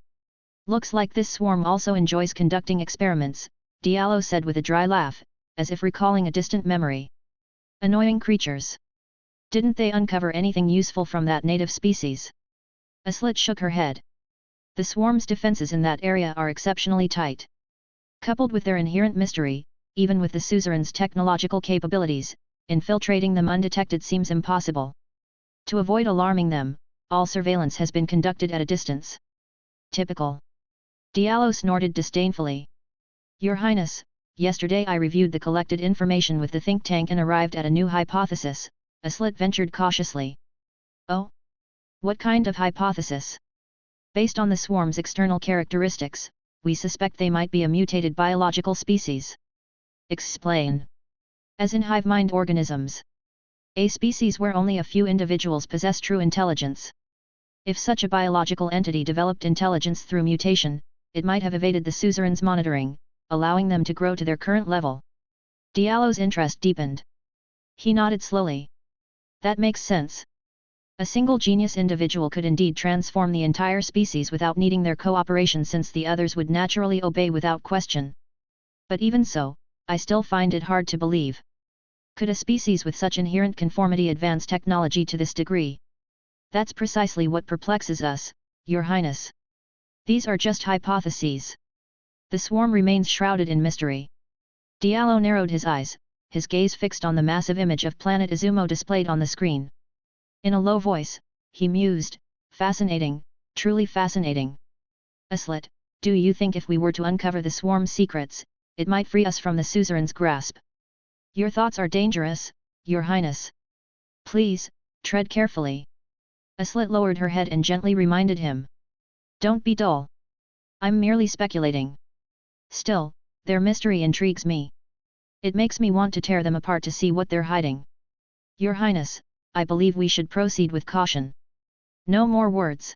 Looks like this swarm also enjoys conducting experiments, Diallo said with a dry laugh, as if recalling a distant memory. Annoying creatures. Didn't they uncover anything useful from that native species? Aslit shook her head. The swarm's defenses in that area are exceptionally tight. Coupled with their inherent mystery, even with the suzerain's technological capabilities, infiltrating them undetected seems impossible. To avoid alarming them, all surveillance has been conducted at a distance. Typical. Diallo snorted disdainfully. Your Highness, yesterday I reviewed the collected information with the think tank and arrived at a new hypothesis, Aslit ventured cautiously. Oh? What kind of hypothesis? Based on the swarm's external characteristics, we suspect they might be a mutated biological species. Explain. As in hive-mind organisms. A species where only a few individuals possess true intelligence. If such a biological entity developed intelligence through mutation, it might have evaded the suzerain's monitoring, allowing them to grow to their current level. Diallo's interest deepened. He nodded slowly. That makes sense. A single genius individual could indeed transform the entire species without needing their cooperation, since the others would naturally obey without question. But even so, I still find it hard to believe. Could a species with such inherent conformity advance technology to this degree? That's precisely what perplexes us, Your Highness. These are just hypotheses. The swarm remains shrouded in mystery. Diallo narrowed his eyes, his gaze fixed on the massive image of planet Izumo displayed on the screen. In a low voice, he mused, fascinating, truly fascinating. Aslit, do you think if we were to uncover the swarm's secrets, it might free us from the suzerain's grasp? Your thoughts are dangerous, Your Highness. Please, tread carefully. A slit lowered her head and gently reminded him. Don't be dull. I'm merely speculating. Still, their mystery intrigues me. It makes me want to tear them apart to see what they're hiding. Your Highness, I believe we should proceed with caution. No more words.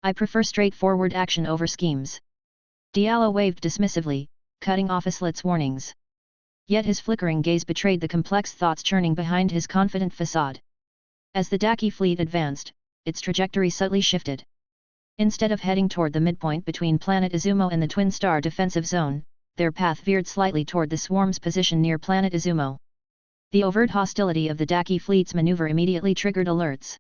I prefer straightforward action over schemes. Diallo waved dismissively, cutting off Aslit's warnings. Yet his flickering gaze betrayed the complex thoughts churning behind his confident facade. As the Daki fleet advanced, its trajectory subtly shifted. Instead of heading toward the midpoint between planet Izumo and the Twin Star defensive zone, their path veered slightly toward the swarm's position near planet Izumo. The overt hostility of the Daki fleet's maneuver immediately triggered alerts.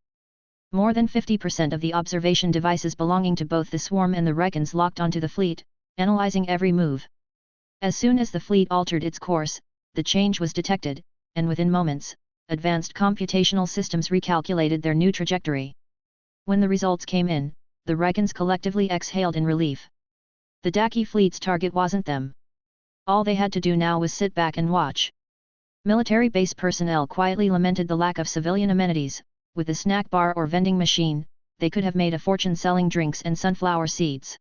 More than 50% of the observation devices belonging to both the swarm and the Reckons locked onto the fleet, analyzing every move. As soon as the fleet altered its course, the change was detected, and within moments, advanced computational systems recalculated their new trajectory. When the results came in, the Reckons collectively exhaled in relief. The Daki fleet's target wasn't them. All they had to do now was sit back and watch. Military base personnel quietly lamented the lack of civilian amenities. With a snack bar or vending machine, they could have made a fortune selling drinks and sunflower seeds.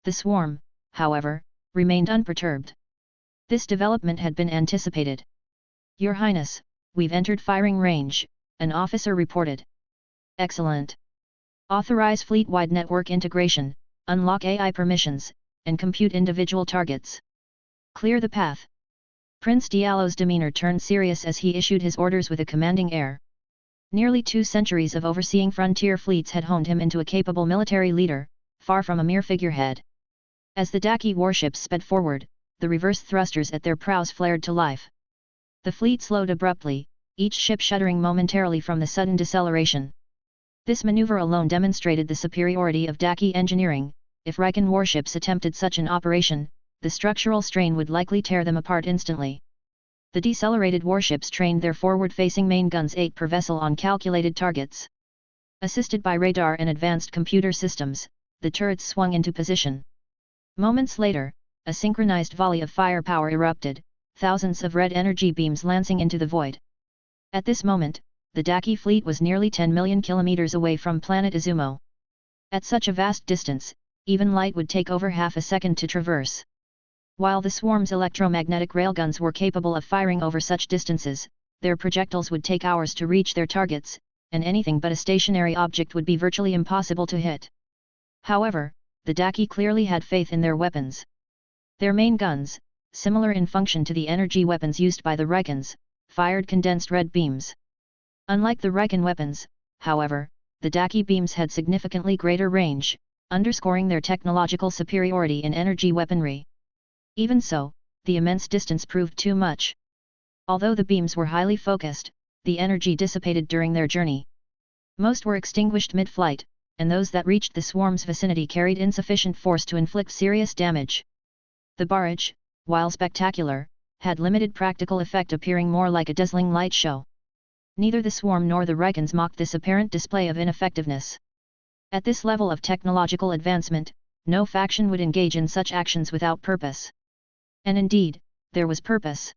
The swarm, however, remained unperturbed. This development had been anticipated. Your Highness, we've entered firing range, an officer reported. Excellent. Authorize fleet-wide network integration, unlock AI permissions, and compute individual targets. Clear the path. Prince Diallo's demeanor turned serious as he issued his orders with a commanding air. Nearly 2 centuries of overseeing frontier fleets had honed him into a capable military leader, far from a mere figurehead. As the Daki warships sped forward, the reverse thrusters at their prows flared to life. The fleet slowed abruptly, each ship shuddering momentarily from the sudden deceleration. This maneuver alone demonstrated the superiority of Daki engineering. If Recon warships attempted such an operation, the structural strain would likely tear them apart instantly. The decelerated warships trained their forward-facing main guns 8 per vessel on calculated targets. Assisted by radar and advanced computer systems, the turrets swung into position. Moments later, a synchronized volley of firepower erupted, thousands of red energy beams lancing into the void. At this moment, the Daki fleet was nearly 10 million kilometers away from planet Izumo. At such a vast distance, even light would take over half a second to traverse. While the swarm's electromagnetic railguns were capable of firing over such distances, their projectiles would take hours to reach their targets, and anything but a stationary object would be virtually impossible to hit. However, the Daki clearly had faith in their weapons. Their main guns, similar in function to the energy weapons used by the Reckons, fired condensed red beams. Unlike the Reckon weapons, however, the Daki beams had significantly greater range, underscoring their technological superiority in energy weaponry. Even so, the immense distance proved too much. Although the beams were highly focused, the energy dissipated during their journey. Most were extinguished mid-flight, and those that reached the swarm's vicinity carried insufficient force to inflict serious damage. The barrage, while spectacular, had limited practical effect, appearing more like a dazzling light show. Neither the swarm nor the Reckons mocked this apparent display of ineffectiveness. At this level of technological advancement, no faction would engage in such actions without purpose. And indeed, there was purpose.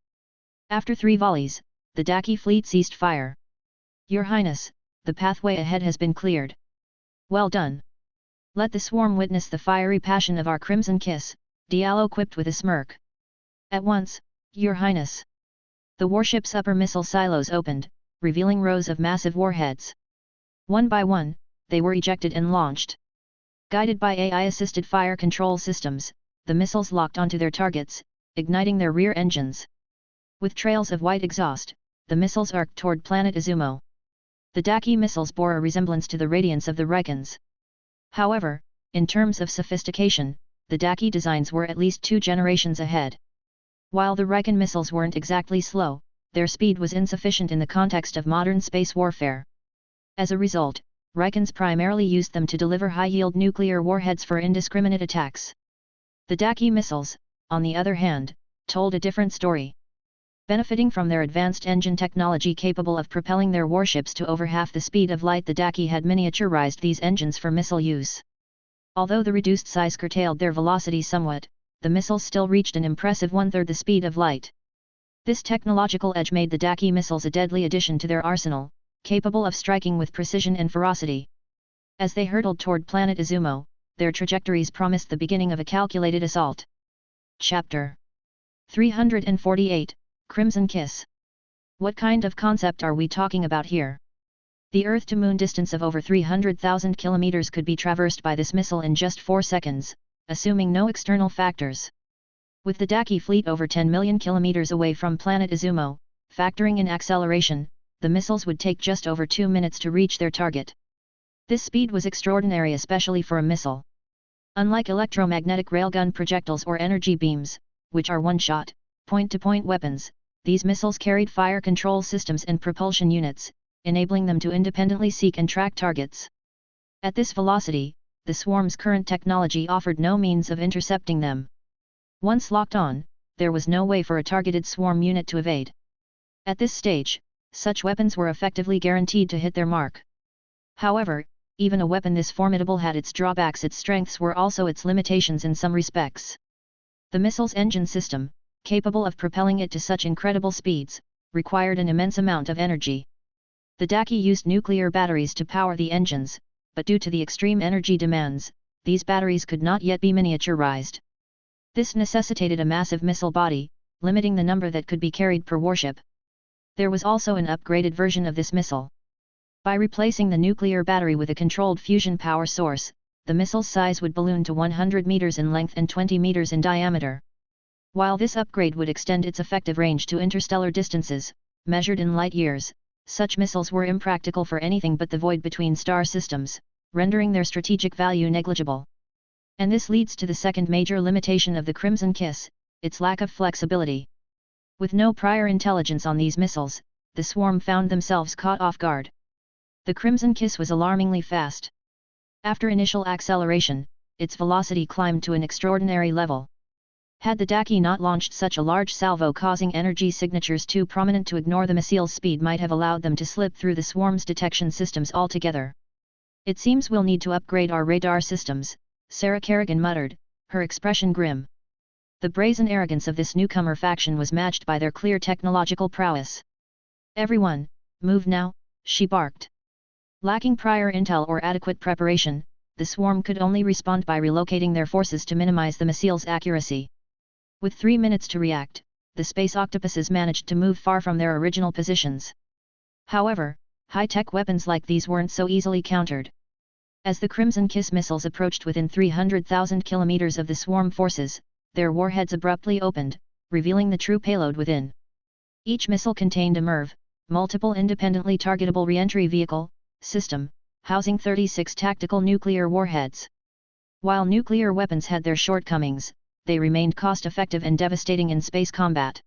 After 3 volleys, the Daki fleet ceased fire. Your Highness, the pathway ahead has been cleared. Well done. Let the swarm witness the fiery passion of our Crimson Kiss, Diallo quipped with a smirk. At once, Your Highness. The warship's upper missile silos opened, revealing rows of massive warheads. One by one, they were ejected and launched. Guided by AI-assisted fire control systems, the missiles locked onto their targets, igniting their rear engines. With trails of white exhaust, the missiles arced toward planet Izumo. The Daki missiles bore a resemblance to the radiance of the Reckons. However, in terms of sophistication, the Daki designs were at least 2 generations ahead. While the Reckon missiles weren't exactly slow, their speed was insufficient in the context of modern space warfare. As a result, Reckons primarily used them to deliver high-yield nuclear warheads for indiscriminate attacks. The Daki missiles, on the other hand, told a different story. Benefiting from their advanced engine technology capable of propelling their warships to over half the speed of light, the Daki had miniaturized these engines for missile use. Although the reduced size curtailed their velocity somewhat, the missiles still reached an impressive 1/3 the speed of light. This technological edge made the Daki missiles a deadly addition to their arsenal, capable of striking with precision and ferocity. As they hurtled toward planet Izumo, their trajectories promised the beginning of a calculated assault. Chapter 348, Crimson Kiss. What kind of concept are we talking about here? The Earth-to-Moon distance of over 300,000 kilometers could be traversed by this missile in just 4 seconds, assuming no external factors. With the Daki fleet over 10 million kilometers away from planet Izumo, factoring in acceleration, the missiles would take just over 2 minutes to reach their target. This speed was extraordinary, especially for a missile. Unlike electromagnetic railgun projectiles or energy beams, which are one-shot, point-to-point weapons, these missiles carried fire control systems and propulsion units, enabling them to independently seek and track targets. At this velocity, the swarm's current technology offered no means of intercepting them. Once locked on, there was no way for a targeted swarm unit to evade. At this stage, such weapons were effectively guaranteed to hit their mark. However, even a weapon this formidable had its drawbacks. Its strengths were also its limitations in some respects. The missile's engine system, capable of propelling it to such incredible speeds, required an immense amount of energy. The Daki used nuclear batteries to power the engines, but due to the extreme energy demands, these batteries could not yet be miniaturized. This necessitated a massive missile body, limiting the number that could be carried per warship. There was also an upgraded version of this missile. By replacing the nuclear battery with a controlled fusion power source, the missile's size would balloon to 100 meters in length and 20 meters in diameter. While this upgrade would extend its effective range to interstellar distances, measured in light years, such missiles were impractical for anything but the void between star systems, rendering their strategic value negligible. And this leads to the second major limitation of the Crimson Kiss, its lack of flexibility. With no prior intelligence on these missiles, the swarm found themselves caught off guard. The Crimson Kiss was alarmingly fast. After initial acceleration, its velocity climbed to an extraordinary level. Had the Daki not launched such a large salvo, causing energy signatures too prominent to ignore, the missile's speed might have allowed them to slip through the swarm's detection systems altogether. "It seems we'll need to upgrade our radar systems," Sarah Kerrigan muttered, her expression grim. The brazen arrogance of this newcomer faction was matched by their clear technological prowess. "Everyone, move now," she barked. Lacking prior intel or adequate preparation, the swarm could only respond by relocating their forces to minimize the missile's accuracy. With 3 minutes to react, the space octopuses managed to move far from their original positions. However, high-tech weapons like these weren't so easily countered. As the Crimson Kiss missiles approached within 300,000 kilometers of the swarm forces, their warheads abruptly opened, revealing the true payload within. Each missile contained a MIRV, multiple independently targetable reentry vehicle, system, housing 36 tactical nuclear warheads. While nuclear weapons had their shortcomings, they remained cost-effective and devastating in space combat.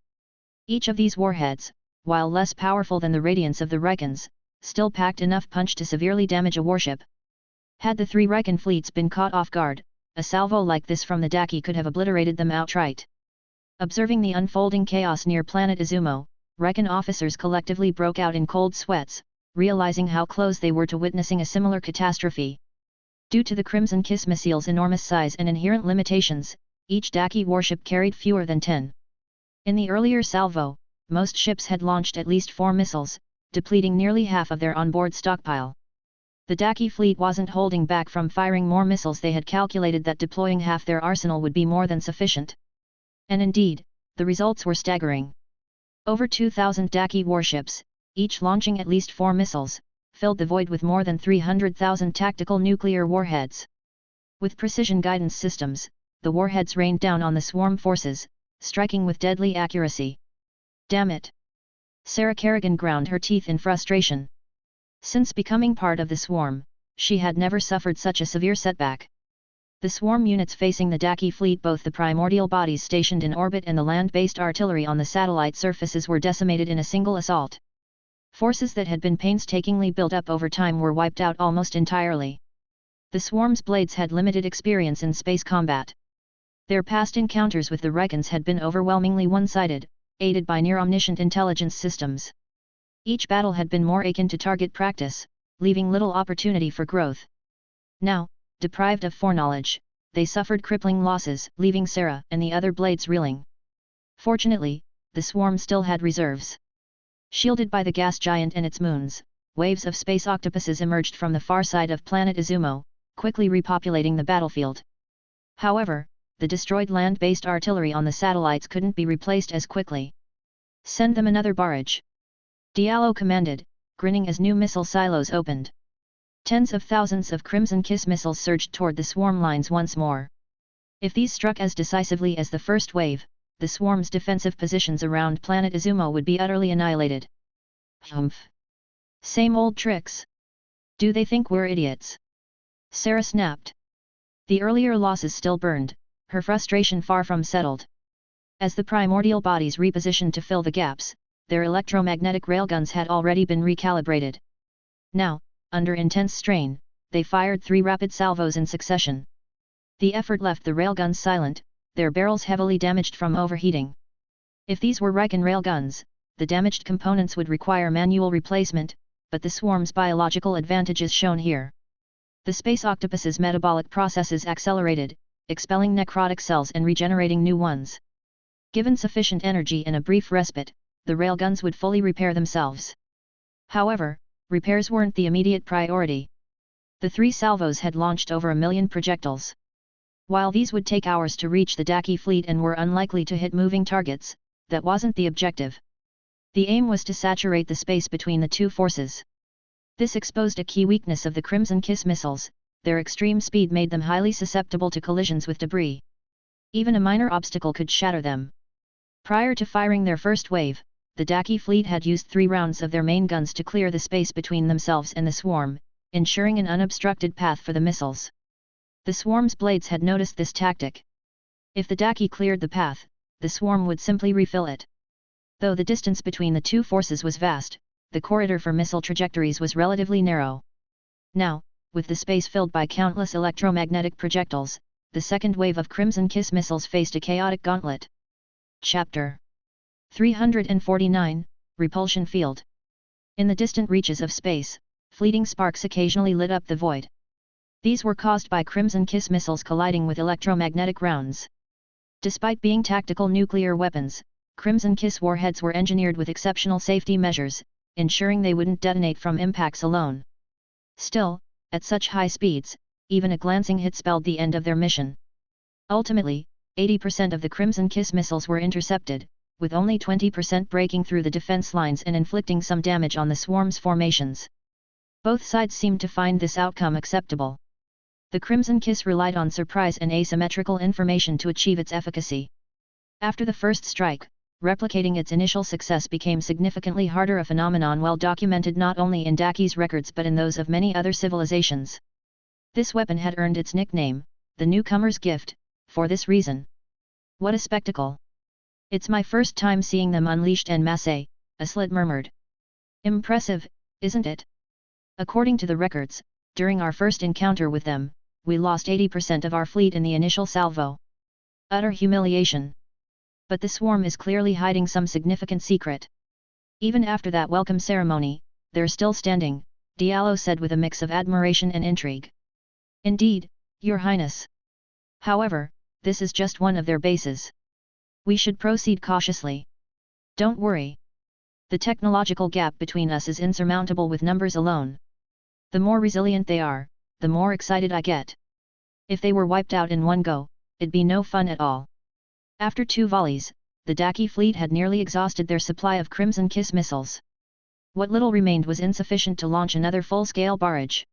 Each of these warheads, while less powerful than the radiance of the Rikons, still packed enough punch to severely damage a warship. Had the 3 Rikon fleets been caught off guard, a salvo like this from the Daki could have obliterated them outright. Observing the unfolding chaos near planet Izumo, Rikon officers collectively broke out in cold sweats, realizing how close they were to witnessing a similar catastrophe. Due to the Crimson Kiss missile's enormous size and inherent limitations, each Daki warship carried fewer than 10. In the earlier salvo, most ships had launched at least 4 missiles, depleting nearly half of their onboard stockpile. The Daki fleet wasn't holding back from firing more missiles. They had calculated that deploying half their arsenal would be more than sufficient. And indeed, the results were staggering. Over 2,000 Daki warships, each launching at least 4 missiles, filled the void with more than 300,000 tactical nuclear warheads. With precision guidance systems, the warheads rained down on the swarm forces, striking with deadly accuracy. "Damn it!" Sarah Kerrigan ground her teeth in frustration. Since becoming part of the swarm, she had never suffered such a severe setback. The swarm units facing the Daki fleet, both the primordial bodies stationed in orbit and the land-based artillery on the satellite surfaces, were decimated in a single assault. Forces that had been painstakingly built up over time were wiped out almost entirely. The swarm's blades had limited experience in space combat. Their past encounters with the Rikons had been overwhelmingly one-sided, aided by near-omniscient intelligence systems. Each battle had been more akin to target practice, leaving little opportunity for growth. Now, deprived of foreknowledge, they suffered crippling losses, leaving Sarah and the other blades reeling. Fortunately, the swarm still had reserves. Shielded by the gas giant and its moons, waves of space octopuses emerged from the far side of planet Izumo, quickly repopulating the battlefield. However, the destroyed land-based artillery on the satellites couldn't be replaced as quickly. "Send them another barrage," Diallo commanded, grinning as new missile silos opened. Tens of thousands of Crimson Kiss missiles surged toward the swarm lines once more. If these struck as decisively as the first wave, the swarm's defensive positions around planet Izumo would be utterly annihilated. "Humph! Same old tricks. Do they think we're idiots?" Sarah snapped. The earlier losses still burned, her frustration far from settled. As the primordial bodies repositioned to fill the gaps, their electromagnetic railguns had already been recalibrated. Now, under intense strain, they fired 3 rapid salvos in succession. The effort left the railguns silent, their barrels heavily damaged from overheating. If these were Riken railguns, the damaged components would require manual replacement, but the swarm's biological advantage is shown here. The space octopus's metabolic processes accelerated, expelling necrotic cells and regenerating new ones. Given sufficient energy and a brief respite, the railguns would fully repair themselves. However, repairs weren't the immediate priority. The 3 salvos had launched over 1 million projectiles. While these would take hours to reach the Daki fleet and were unlikely to hit moving targets, that wasn't the objective. The aim was to saturate the space between the two forces. This exposed a key weakness of the Crimson Kiss missiles: their extreme speed made them highly susceptible to collisions with debris. Even a minor obstacle could shatter them. Prior to firing their first wave, the Daki fleet had used 3 rounds of their main guns to clear the space between themselves and the swarm, ensuring an unobstructed path for the missiles. The swarm's blades had noticed this tactic. If the Daki cleared the path, the swarm would simply refill it. Though the distance between the two forces was vast, the corridor for missile trajectories was relatively narrow. Now, with the space filled by countless electromagnetic projectiles, the second wave of Crimson Kiss missiles faced a chaotic gauntlet. Chapter 349, Repulsion Field. In the distant reaches of space, fleeting sparks occasionally lit up the void. These were caused by Crimson Kiss missiles colliding with electromagnetic rounds. Despite being tactical nuclear weapons, Crimson Kiss warheads were engineered with exceptional safety measures, ensuring they wouldn't detonate from impacts alone. Still, at such high speeds, even a glancing hit spelled the end of their mission. Ultimately, 80% of the Crimson Kiss missiles were intercepted, with only 20% breaking through the defense lines and inflicting some damage on the swarm's formations. Both sides seemed to find this outcome acceptable. The Crimson Kiss relied on surprise and asymmetrical information to achieve its efficacy. After the first strike, replicating its initial success became significantly harder, a phenomenon well documented not only in Daki's records but in those of many other civilizations. This weapon had earned its nickname, the Newcomer's Gift, for this reason. "What a spectacle! It's my first time seeing them unleashed en masse," a slit murmured. "Impressive, isn't it? According to the records, during our first encounter with them, we lost 80% of our fleet in the initial salvo. Utter humiliation. But the swarm is clearly hiding some significant secret. Even after that welcome ceremony, they're still standing," Diallo said with a mix of admiration and intrigue. "Indeed, Your Highness. However, this is just one of their bases. We should proceed cautiously. Don't worry. The technological gap between us is insurmountable with numbers alone. The more resilient they are, the more excited I get. If they were wiped out in one go, it'd be no fun at all." After 2 volleys, the Daki fleet had nearly exhausted their supply of Crimson Kiss missiles. What little remained was insufficient to launch another full-scale barrage.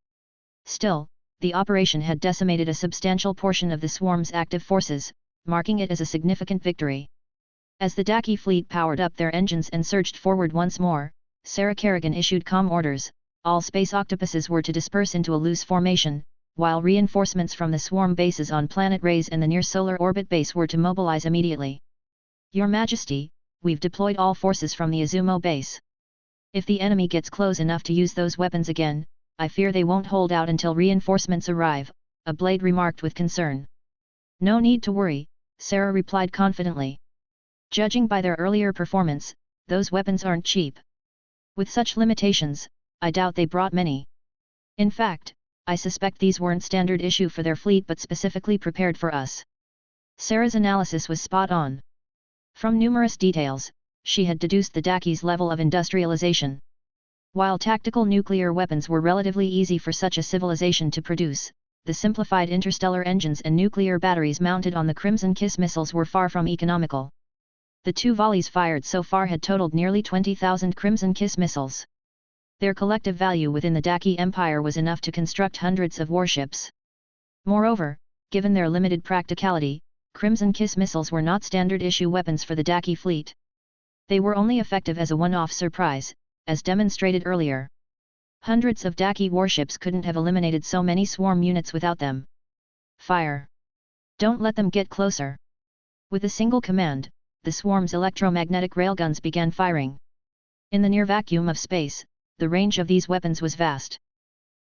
Still, the operation had decimated a substantial portion of the swarm's active forces, marking it as a significant victory. As the Daki fleet powered up their engines and surged forward once more, Sarah Kerrigan issued comm orders: all space octopuses were to disperse into a loose formation, while reinforcements from the swarm bases on Planet Rays and the near-solar orbit base were to mobilize immediately. "Your Majesty, we've deployed all forces from the Izumo base. If the enemy gets close enough to use those weapons again, I fear they won't hold out until reinforcements arrive," a blade remarked with concern. "No need to worry," Sarah replied confidently. "Judging by their earlier performance, those weapons aren't cheap. With such limitations, I doubt they brought many. In fact, I suspect these weren't standard issue for their fleet but specifically prepared for us." Sarah's analysis was spot on. From numerous details, she had deduced the Daki's level of industrialization. While tactical nuclear weapons were relatively easy for such a civilization to produce, the simplified interstellar engines and nuclear batteries mounted on the Crimson Kiss missiles were far from economical. The 2 volleys fired so far had totaled nearly 20,000 Crimson Kiss missiles. Their collective value within the Daki Empire was enough to construct hundreds of warships. Moreover, given their limited practicality, Crimson Kiss missiles were not standard-issue weapons for the Daki fleet. They were only effective as a one-off surprise, as demonstrated earlier. Hundreds of Daki warships couldn't have eliminated so many swarm units without them. Fire! Don't let them get closer! With a single command, the swarm's electromagnetic railguns began firing. In the near vacuum of space, the range of these weapons was vast.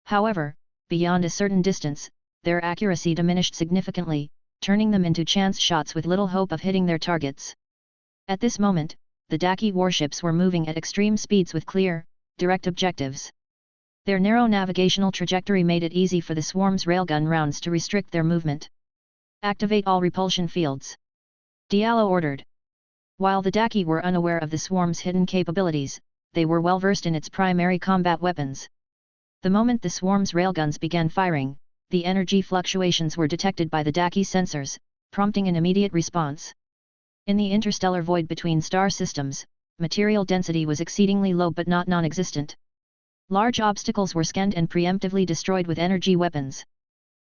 However, beyond a certain distance, their accuracy diminished significantly, turning them into chance shots with little hope of hitting their targets. At this moment, the Daki warships were moving at extreme speeds with clear, direct objectives. Their narrow navigational trajectory made it easy for the swarm's railgun rounds to restrict their movement. Activate all repulsion fields. Diallo ordered. While the Daki were unaware of the swarm's hidden capabilities, they were well versed in its primary combat weapons. The moment the swarm's railguns began firing, the energy fluctuations were detected by the Daki sensors, prompting an immediate response. In the interstellar void between star systems, material density was exceedingly low but not non-existent. Large obstacles were scanned and preemptively destroyed with energy weapons.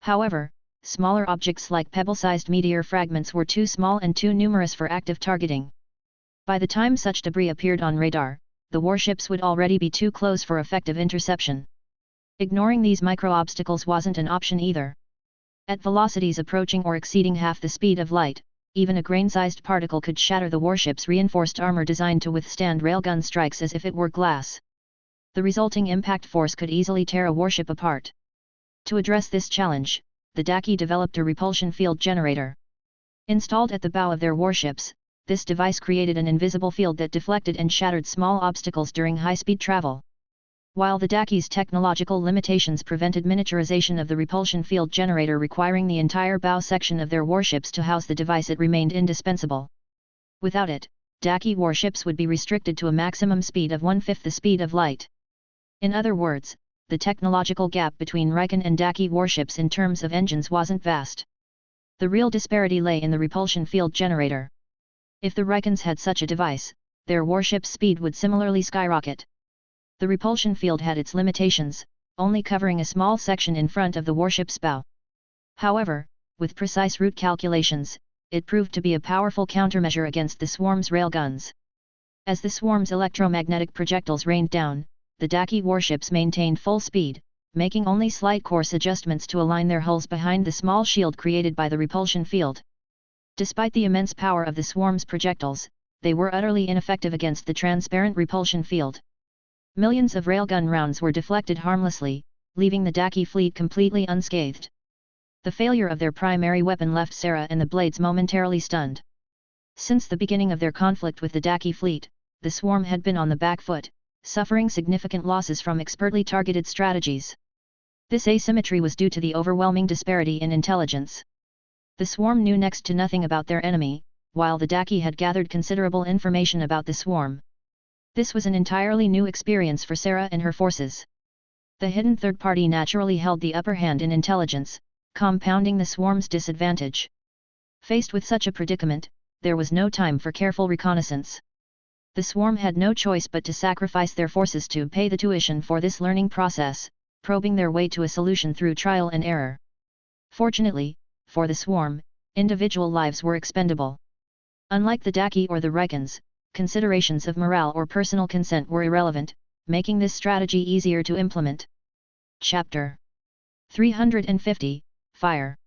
However, smaller objects like pebble-sized meteor fragments were too small and too numerous for active targeting. By the time such debris appeared on radar, the warships would already be too close for effective interception. Ignoring these micro-obstacles wasn't an option either. At velocities approaching or exceeding half the speed of light, even a grain-sized particle could shatter the warship's reinforced armor designed to withstand railgun strikes as if it were glass. The resulting impact force could easily tear a warship apart. To address this challenge, the Daki developed a repulsion field generator. Installed at the bow of their warships, this device created an invisible field that deflected and shattered small obstacles during high-speed travel. While the Daki's technological limitations prevented miniaturization of the repulsion field generator requiring the entire bow section of their warships to house the device, it remained indispensable. Without it, Daki warships would be restricted to a maximum speed of 1/5 the speed of light. In other words, the technological gap between Riken and Daki warships in terms of engines wasn't vast. The real disparity lay in the repulsion field generator. If the Rikens had such a device, their warship's speed would similarly skyrocket. The repulsion field had its limitations, only covering a small section in front of the warship's bow. However, with precise route calculations, it proved to be a powerful countermeasure against the swarm's railguns. As the swarm's electromagnetic projectiles rained down, the Daki warships maintained full speed, making only slight course adjustments to align their hulls behind the small shield created by the repulsion field. Despite the immense power of the swarm's projectiles, they were utterly ineffective against the transparent repulsion field. Millions of railgun rounds were deflected harmlessly, leaving the Daki fleet completely unscathed. The failure of their primary weapon left Sarah and the Blades momentarily stunned. Since the beginning of their conflict with the Daki fleet, the swarm had been on the back foot, suffering significant losses from expertly targeted strategies. This asymmetry was due to the overwhelming disparity in intelligence. The swarm knew next to nothing about their enemy, while the Daki had gathered considerable information about the swarm. This was an entirely new experience for Sarah and her forces. The hidden third party naturally held the upper hand in intelligence, compounding the swarm's disadvantage. Faced with such a predicament, there was no time for careful reconnaissance. The swarm had no choice but to sacrifice their forces to pay the tuition for this learning process, probing their way to a solution through trial and error. Fortunately, for the swarm, individual lives were expendable. Unlike the Daki or the Rikens, considerations of morale or personal consent were irrelevant, making this strategy easier to implement. Chapter 350 Fire.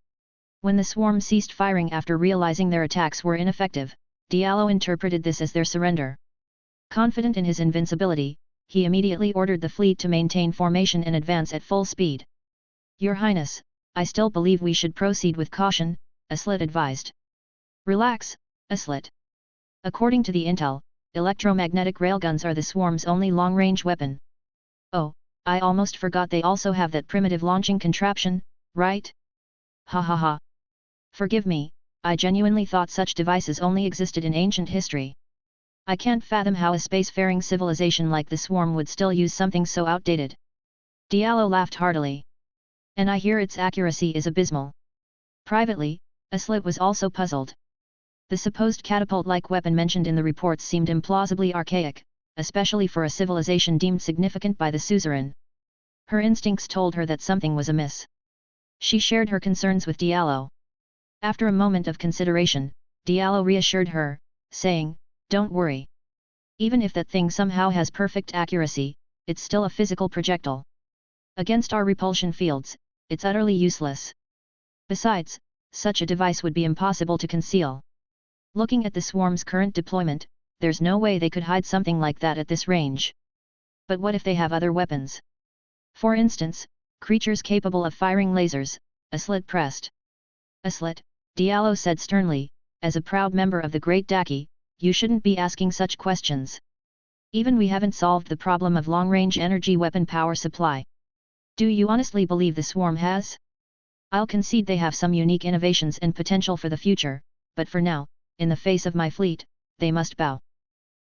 When the swarm ceased firing after realizing their attacks were ineffective, Diallo interpreted this as their surrender. Confident in his invincibility, he immediately ordered the fleet to maintain formation and advance at full speed. Your Highness, I still believe we should proceed with caution, Aslit advised. Relax, Aslit. According to the intel, electromagnetic railguns are the swarm's only long-range weapon. Oh, I almost forgot they also have that primitive launching contraption, right? Ha ha ha. Forgive me, I genuinely thought such devices only existed in ancient history. I can't fathom how a spacefaring civilization like the Swarm would still use something so outdated. Diallo laughed heartily. And I hear its accuracy is abysmal. Privately, Aslit was also puzzled. The supposed catapult-like weapon mentioned in the reports seemed implausibly archaic, especially for a civilization deemed significant by the suzerain. Her instincts told her that something was amiss. She shared her concerns with Diallo. After a moment of consideration, Diallo reassured her, saying, "Don't worry. Even if that thing somehow has perfect accuracy, it's still a physical projectile. Against our repulsion fields, it's utterly useless. Besides, such a device would be impossible to conceal. Looking at the Swarm's current deployment, there's no way they could hide something like that at this range. But what if they have other weapons? For instance, creatures capable of firing lasers," Aslit pressed. "Aslit," Diallo said sternly, "as a proud member of the Great Daki, you shouldn't be asking such questions. Even we haven't solved the problem of long-range energy weapon power supply. Do you honestly believe the Swarm has? I'll concede they have some unique innovations and potential for the future, but for now, in the face of my fleet, they must bow."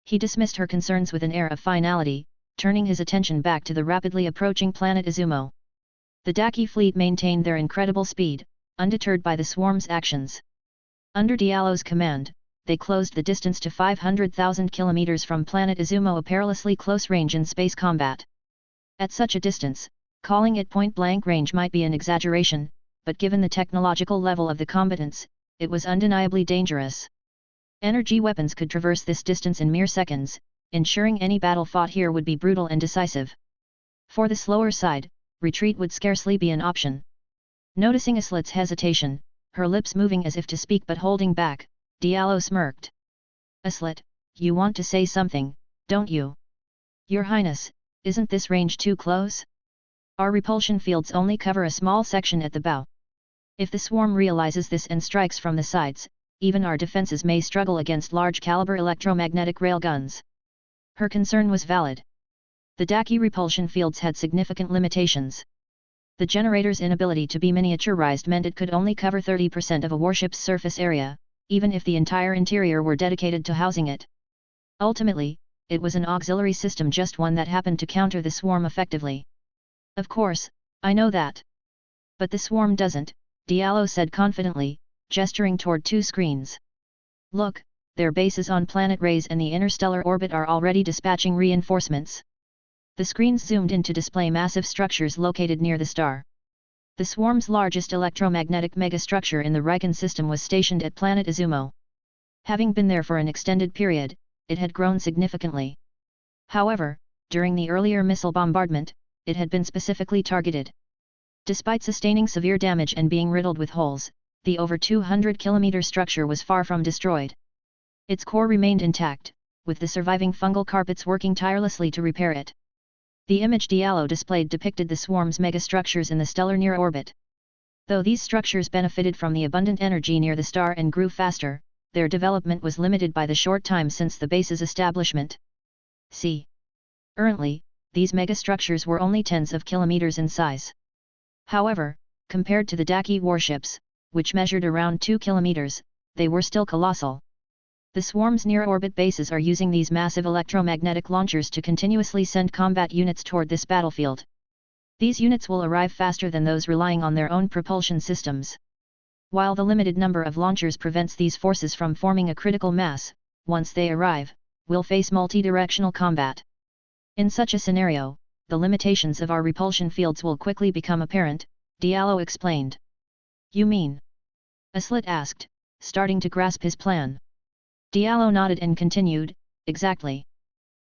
He dismissed her concerns with an air of finality, turning his attention back to the rapidly approaching planet Izumo. The Daki fleet maintained their incredible speed, undeterred by the Swarm's actions. Under Diallo's command, they closed the distance to 500,000 kilometers from planet Izumo, a perilously close range in space combat. At such a distance, calling it point-blank range might be an exaggeration, but given the technological level of the combatants, it was undeniably dangerous. Energy weapons could traverse this distance in mere seconds, ensuring any battle fought here would be brutal and decisive. For the slower side, retreat would scarcely be an option. Noticing Aslit's hesitation, her lips moving as if to speak but holding back, Diallo smirked. "Aslit, you want to say something, don't you? Your Highness, isn't this range too close? Our repulsion fields only cover a small section at the bow. If the Swarm realizes this and strikes from the sides, even our defenses may struggle against large-caliber electromagnetic railguns." Her concern was valid. The Daki repulsion fields had significant limitations. The generator's inability to be miniaturized meant it could only cover 30% of a warship's surface area, even if the entire interior were dedicated to housing it. Ultimately, it was an auxiliary system, just one that happened to counter the Swarm effectively. "Of course, I know that. But the Swarm doesn't," Diallo said confidently, gesturing toward two screens. "Look, their bases on planet Rays and the interstellar orbit are already dispatching reinforcements." The screens zoomed in to display massive structures located near the star. The Swarm's largest electromagnetic megastructure in the Riken system was stationed at planet Izumo. Having been there for an extended period, it had grown significantly. However, during the earlier missile bombardment, it had been specifically targeted. Despite sustaining severe damage and being riddled with holes, the over 200-kilometer structure was far from destroyed. Its core remained intact, with the surviving fungal carpets working tirelessly to repair it. The image Diallo displayed depicted the Swarm's megastructures in the stellar near orbit. Though these structures benefited from the abundant energy near the star and grew faster, their development was limited by the short time since the base's establishment. Currently, these megastructures were only tens of kilometers in size. However, compared to the Daki warships, which measured around 2 kilometers, they were still colossal. The Swarm's near-orbit bases are using these massive electromagnetic launchers to continuously send combat units toward this battlefield. These units will arrive faster than those relying on their own propulsion systems. While the limited number of launchers prevents these forces from forming a critical mass, once they arrive, we'll face multi-directional combat. In such a scenario, the limitations of our repulsion fields will quickly become apparent, Diallo explained. "You mean?" Aslit asked, starting to grasp his plan. Diallo nodded and continued, "Exactly.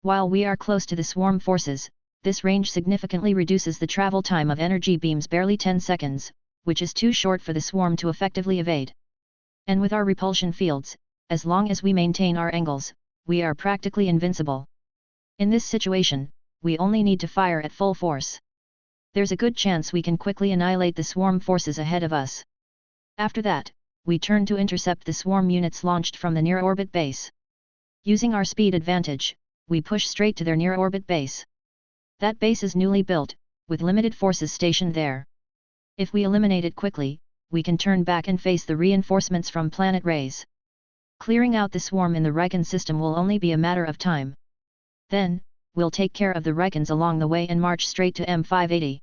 While we are close to the Swarm forces, this range significantly reduces the travel time of energy beams, barely 10 seconds, which is too short for the Swarm to effectively evade. And with our repulsion fields, as long as we maintain our angles, we are practically invincible. In this situation, we only need to fire at full force. There's a good chance we can quickly annihilate the Swarm forces ahead of us. After that, we turn to intercept the Swarm units launched from the near-orbit base. Using our speed advantage, we push straight to their near-orbit base. That base is newly built, with limited forces stationed there. If we eliminate it quickly, we can turn back and face the reinforcements from planet Rays. Clearing out the swarm in the Riken system will only be a matter of time. Then, we'll take care of the Rikens along the way and march straight to M580.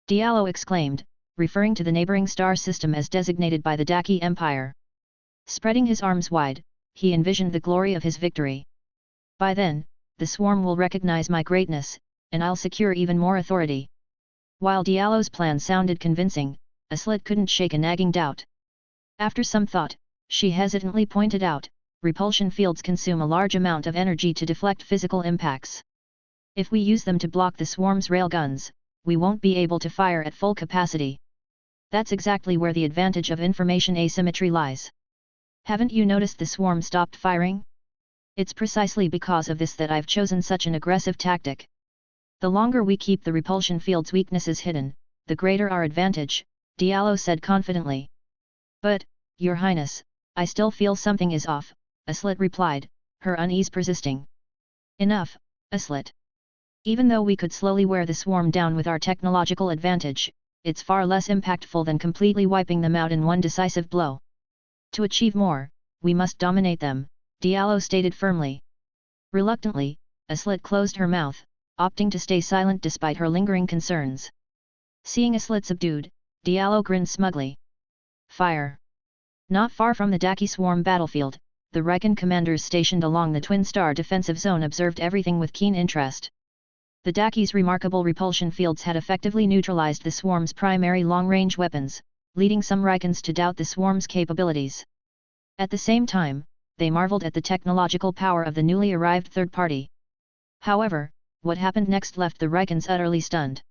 Diallo exclaimed, referring to the neighboring star system as designated by the Daki Empire. Spreading his arms wide, he envisioned the glory of his victory. By then, the swarm will recognize my greatness, and I'll secure even more authority. While Diallo's plan sounded convincing, Aslit couldn't shake a nagging doubt. After some thought, she hesitantly pointed out, repulsion fields consume a large amount of energy to deflect physical impacts. If we use them to block the swarm's railguns, we won't be able to fire at full capacity. That's exactly where the advantage of information asymmetry lies. Haven't you noticed the swarm stopped firing? It's precisely because of this that I've chosen such an aggressive tactic. The longer we keep the repulsion field's weaknesses hidden, the greater our advantage, Diallo said confidently. But, Your Highness, I still feel something is off, Aslit replied, her unease persisting. Enough, Aslit. Even though we could slowly wear the swarm down with our technological advantage, it's far less impactful than completely wiping them out in one decisive blow. To achieve more, we must dominate them, Diallo stated firmly. Reluctantly, Aslit closed her mouth, opting to stay silent despite her lingering concerns. Seeing Aslit subdued, Diallo grinned smugly. Fire! Not far from the Daki swarm battlefield, the Riken commanders stationed along the Twin Star defensive zone observed everything with keen interest. The Daki's remarkable repulsion fields had effectively neutralized the swarm's primary long-range weapons, leading some Rikens to doubt the swarm's capabilities. At the same time, they marveled at the technological power of the newly arrived third party. However, what happened next left the Rikens utterly stunned.